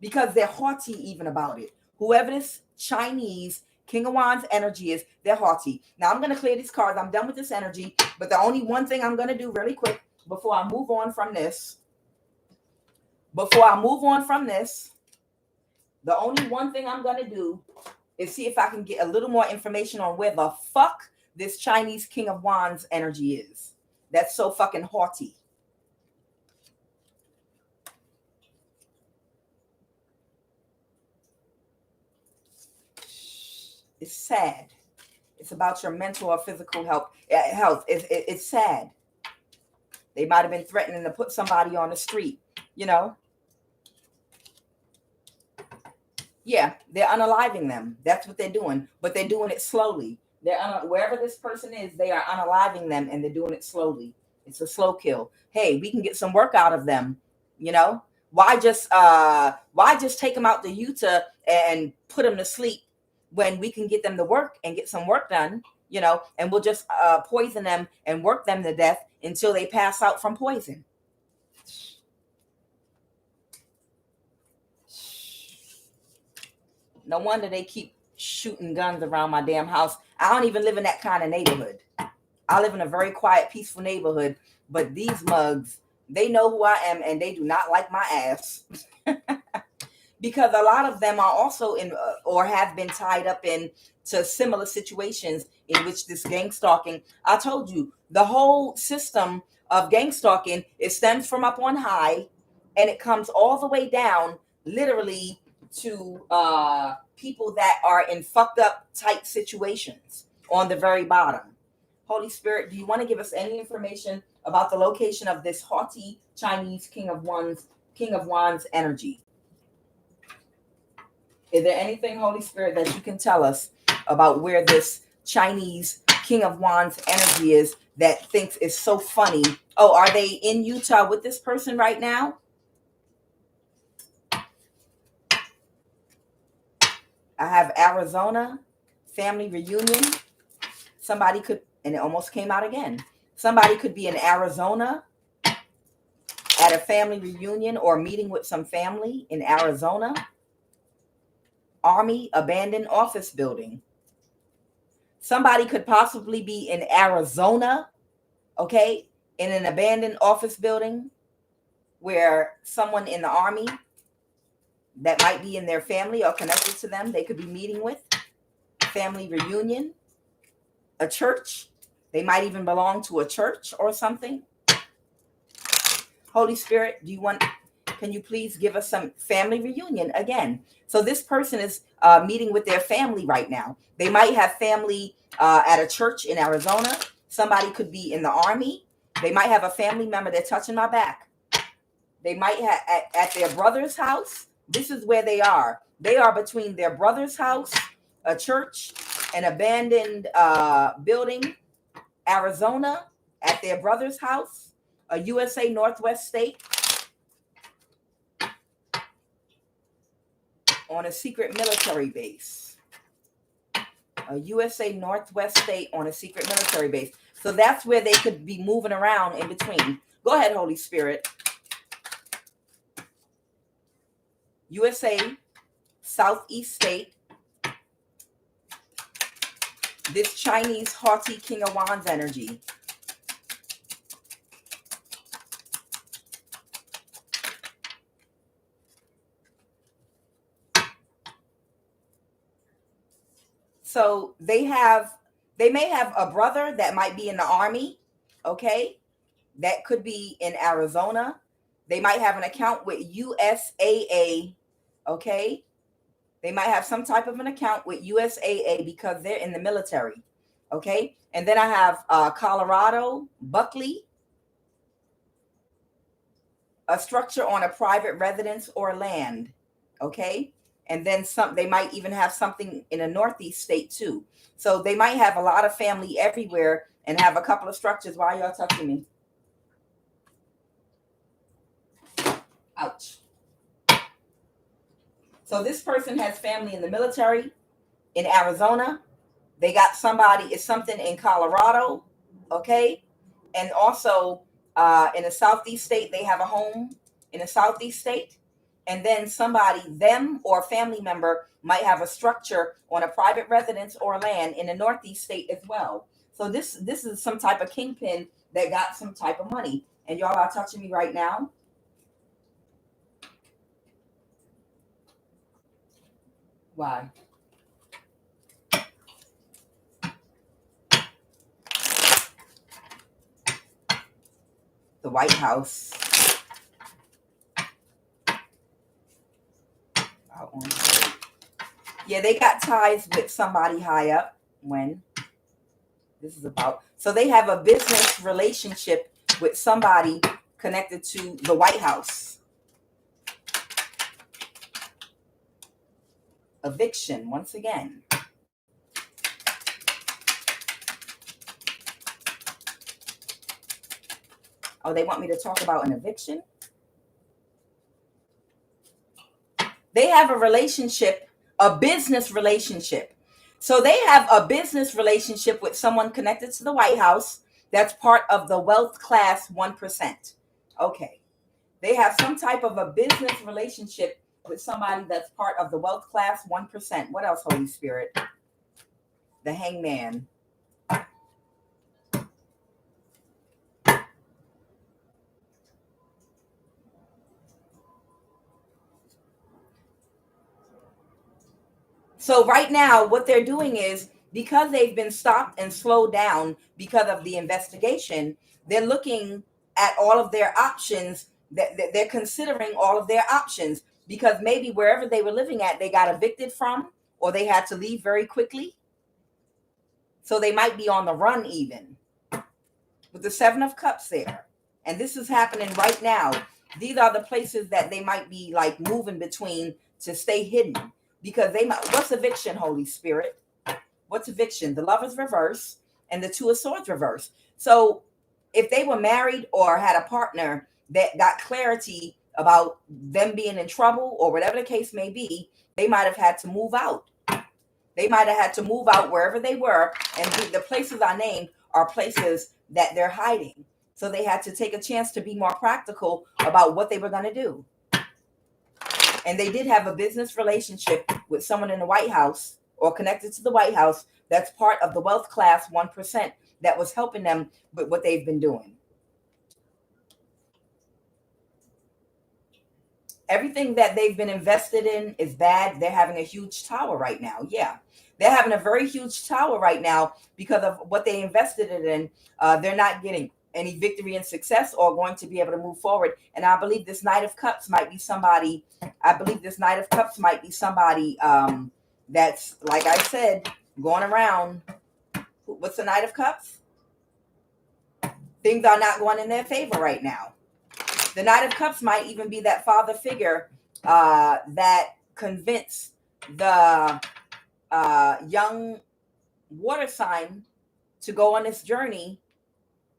because they're haughty even about it. Whoever this Chinese King of Wands energy is, they're haughty. Now I'm going to clear these cards. I'm done with this energy. But the only one thing I'm going to do really quick before I move on from this, the only one thing I'm going to do is see if I can get a little more information on where the fuck this Chinese King of Wands energy is. That's so fucking haughty. It's sad. It's about your mental or physical health. It's sad. They might have been threatening to put somebody on the street, Yeah, they're unaliving them. That's what they're doing. But they're doing it slowly. Wherever this person is, they are unaliving them and they're doing it slowly. It's a slow kill. Hey, we can get some work out of them. Why just take them out to Utah and put them to sleep when we can get them to work and get some work done, and we'll just poison them and work them to death until they pass out from poison. No wonder they keep shooting guns around my damn house. I don't even live in that kind of neighborhood. I live in a very quiet, peaceful neighborhood. But these mugs, they know who I am and they do not like my ass. Because a lot of them are also in or have been tied up in to similar situations in which this gang stalking. I told you, the whole system of gang stalking, it stems from up on high and it comes all the way down, literally to people that are in fucked up tight situations on the very bottom. Holy Spirit, do you want to give us any information about the location of this haughty Chinese King of Wands energy? Is there anything, Holy Spirit, that you can tell us about where this Chinese King of Wands energy is that thinks is so funny? Oh, are they in Utah with this person right now? I have Arizona, family reunion. Somebody could, and it almost came out again. Somebody could be in Arizona at a family reunion or meeting with some family in Arizona. Army abandoned office building. Somebody could possibly be in Arizona, okay, in an abandoned office building where someone in the army that might be in their family or connected to them, they could be meeting with. Family reunion, a church. They might even belong to a church or something. Holy Spirit, can you please give us some family reunion again? So this person is meeting with their family right now. They might have family at a church in Arizona. Somebody could be in the army. They might have a family member. They're touching my back. They might have at their brother's house. This is where they are. They are between their brother's house, a church, an abandoned building, Arizona, at their brother's house, a USA Northwest state, on a secret military base. A USA Northwest state on a secret military base. So that's where they could be moving around in between. Go ahead, Holy Spirit. USA Southeast state. This Chinese haughty King of Wands energy. So they may have a brother that might be in the army, okay? That could be in Arizona. They might have an account with USAA, okay? They might have some type of an account with USAA because they're in the military, okay? And then I have Colorado, Buckley, a structure on a private residence or land, okay? And then they might even have something in a Northeast state too. So they might have a lot of family everywhere and have a couple of structures. Why are y'all touching me? Ouch. So this person has family in the military in Arizona. They got something in Colorado, okay? And also in a Southeast state, they have a home in a Southeast state. And then them or a family member might have a structure on a private residence or land in a Northeast state as well. So this is some type of kingpin that got some type of money. And y'all are touching me right now. Why? The White House. Yeah, they got ties with somebody high up. When this is about, so they have a business relationship with somebody connected to the White House. Eviction, once again. Oh, they want me to talk about an eviction? They have a relationship, a business relationship. So they have a business relationship with someone connected to the White House that's part of the wealth class 1%. Okay. They have some type of a business relationship with somebody that's part of the wealth class 1%. What else, Holy Spirit? The Hangman. So right now, what they're doing is, because they've been stopped and slowed down because of the investigation, they're looking at all of their options. That they're considering all of their options. because maybe wherever they were living at, they got evicted from, or they had to leave very quickly. So they might be on the run even. With the Seven of Cups there. And this is happening right now. These are the places that they might be like moving between to stay hidden. Because they might, what's eviction, Holy Spirit? What's eviction? The Lovers reverse and the Two of Swords reverse. So if they were married or had a partner that got clarity about them being in trouble or whatever the case may be, they might have had to move out. They might have had to move out wherever they were. And the places I named are places that they're hiding. So they had to take a chance to be more practical about what they were going to do. And they did have a business relationship with someone in the White House or connected to the White House that's part of the wealth class 1% that was helping them with what they've been doing. Everything that they've been invested in is bad. They're having a huge tower right now. Yeah. They're having a very huge tower right now because of what they invested it in. They're not getting any victory and success or going to be able to move forward. And I believe this Knight of Cups might be somebody. That's, like I said, going around. What's the Knight of Cups? Things are not going in their favor right now. The Knight of Cups might even be that father figure that convinced the young water sign to go on this journey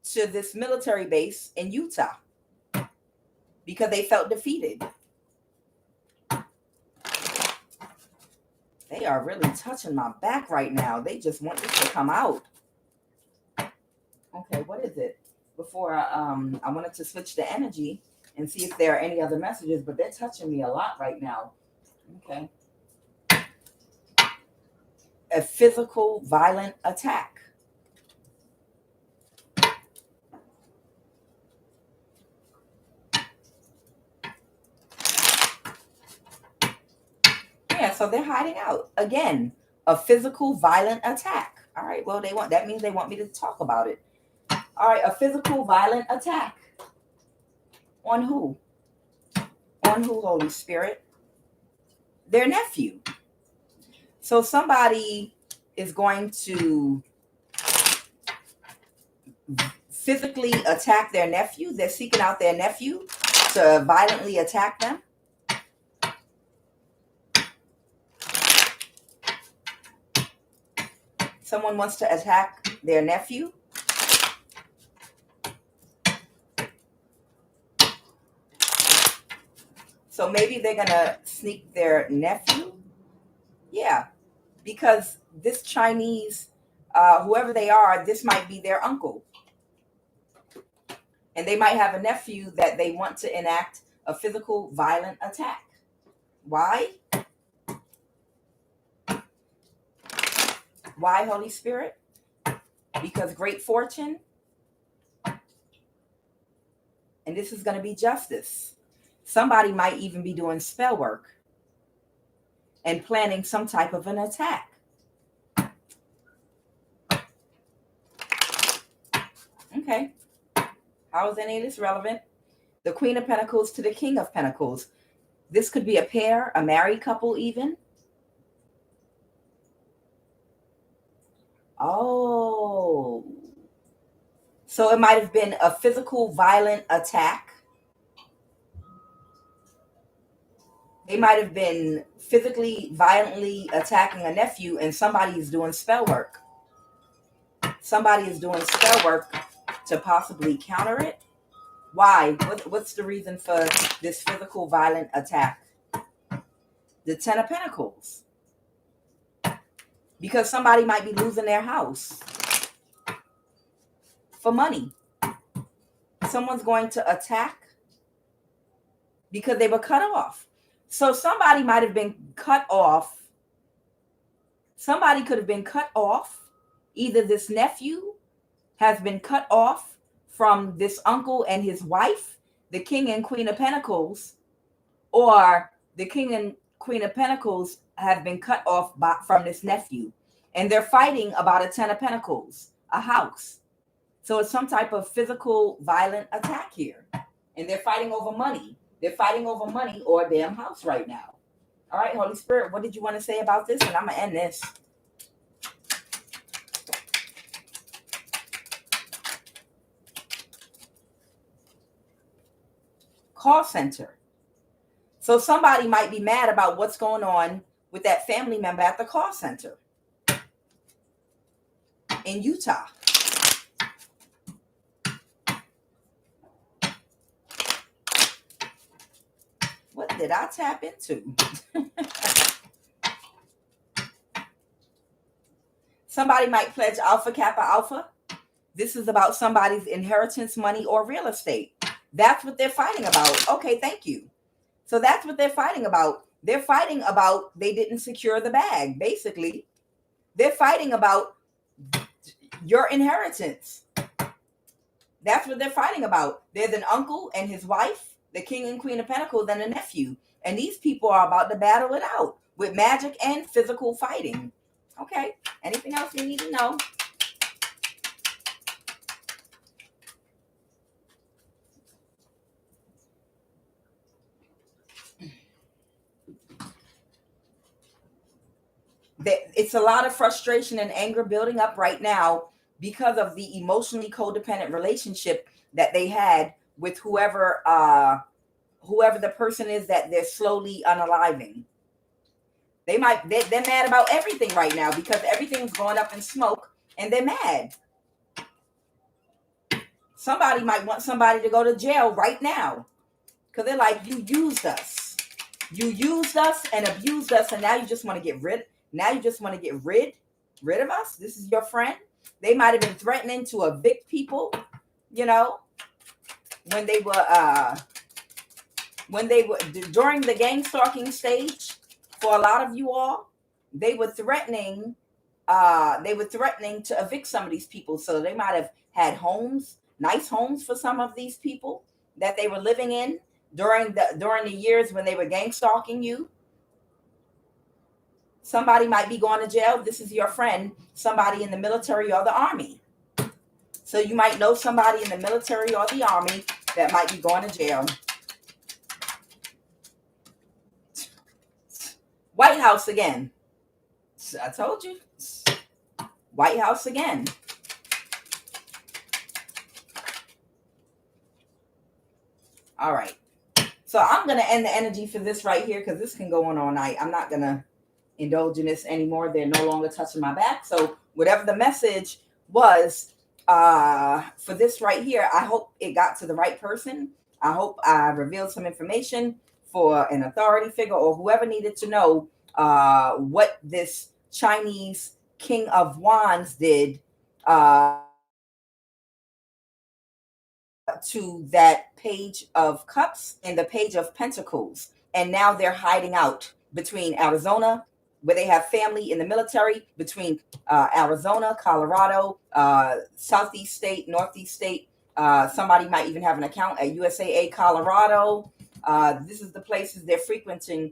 to this military base in Utah because they felt defeated. They are really touching my back right now. They just want this to come out. Okay, what is it? Before I wanted to switch the energy and see if there are any other messages, but they're touching me a lot right now. Okay. A physical, violent attack. Yeah, so they're hiding out. Again, a physical, violent attack. All right, well, that means they want me to talk about it. All right, a physical, violent attack. On who? On who, Holy Spirit? Their nephew. So somebody is going to physically attack their nephew. They're seeking out their nephew to violently attack them. Someone wants to attack their nephew. So maybe they're going to sneak their nephew. Yeah, because this Chinese, whoever they are, this might be their uncle. And they might have a nephew that they want to enact a physical, violent attack. Why? Why, Holy Spirit? Because great fortune. And this is going to be justice. Somebody might even be doing spell work and planning some type of an attack. Okay. How is any of this relevant? The Queen of Pentacles to the King of Pentacles. This could be a pair, a married couple even. Oh. So it might have been a physical, violent attack. They might have been physically, violently attacking a nephew, and somebody is doing spell work. Somebody is doing spell work to possibly counter it. Why? What's the reason for this physical, violent attack? The Ten of Pentacles. Because somebody might be losing their house for money. Someone's going to attack because they were cut off. So somebody might have been cut off. Somebody could have been cut off. Either this nephew has been cut off from this uncle and his wife, the King and Queen of Pentacles, or the King and Queen of Pentacles have been cut off from this nephew. And they're fighting about a Ten of Pentacles, a house. So it's some type of physical, violent attack here. And they're fighting over money. They're fighting over money or a damn house right now. All right, Holy Spirit, what did you want to say about this? And I'm going to end this. Call center. So somebody might be mad about what's going on with that family member at the call center in Utah. What did I tap into? Somebody might pledge Alpha Kappa Alpha. This is about somebody's inheritance, money, or real estate. That's what they're fighting about. Okay, thank you. So that's what they're fighting about. They're fighting about they didn't secure the bag. Basically, they're fighting about your inheritance. That's what they're fighting about. There's an uncle and his wife, the king and queen of pentacles, and a nephew. And these people are about to battle it out with magic and physical fighting. Okay. Anything else you need to know? It's a lot of frustration and anger building up right now because of the emotionally codependent relationship that they had with whoever the person is that they're slowly unaliving. They're mad about everything right now because everything's going up in smoke and they're mad. Somebody might want somebody to go to jail right now because they're like, you used us. You used us and abused us, and now you just want to get rid. Now you just want to get rid of us. This is your friend. They might have been threatening to evict people, you know, when they were during the gang stalking stage. For a lot of you all, they were threatening to evict some of these people. So they might have had homes, nice homes for some of these people that they were living in during the years when they were gang stalking you. Somebody might be going to jail. This is your friend, somebody in the military or the army. So you might know somebody in the military or the army that might be going to jail. White House again. I told you. White House again. All right. So I'm going to end the energy for this right here because this can go on all night. I'm not going to indulge in this anymore. They're no longer touching my back. So whatever the message was for this right here, I hope it got to the right person. I hope I revealed some information for an authority figure or whoever needed to know what this Chinese King of Wands did to that Page of Cups and the Page of Pentacles. And now they're hiding out between Arizona, where they have family in the military, between Arizona, Colorado, Southeast state, Northeast state. Somebody might even have an account at USAA, Colorado. This is the places they're frequenting.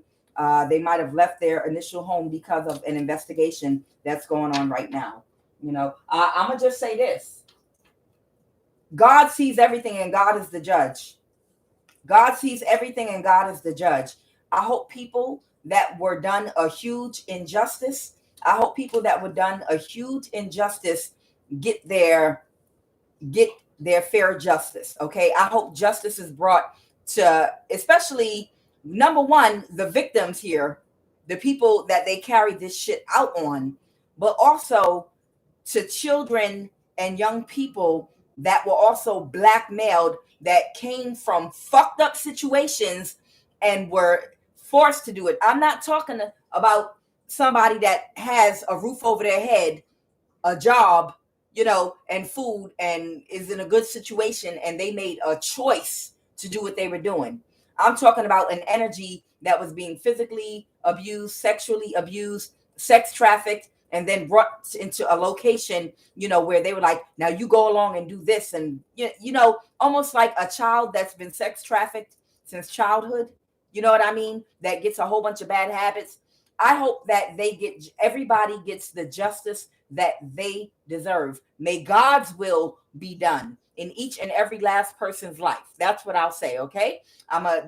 They might have left their initial home because of an investigation that's going on right now. You know, I'm going to just say this. God sees everything and God is the judge. God sees everything and God is the judge. I hope people that were done a huge injustice, get their fair justice. Okay. I hope justice is brought to, especially number one, the victims here, the people that they carried this shit out on, but also to children and young people that were also blackmailed, that came from fucked up situations and were forced to do it. I'm not talking about somebody that has a roof over their head, a job, you know, and food, and is in a good situation, and they made a choice to do what they were doing. I'm talking about an energy that was being physically abused, sexually abused, sex trafficked, and then brought into a location, you know, where they were like, now you go along and do this. And, you know, almost like a child that's been sex trafficked since childhood. You know what I mean? That gets a whole bunch of bad habits. I hope that everybody gets the justice that they deserve. May God's will be done. in each and every last person's life. That's what I'll say, okay?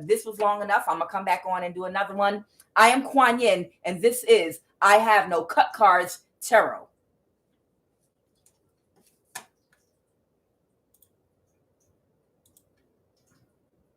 This was long enough. I'm gonna come back on and do another one. I am QUAN, and this is I Have No Cut Cards Tarot.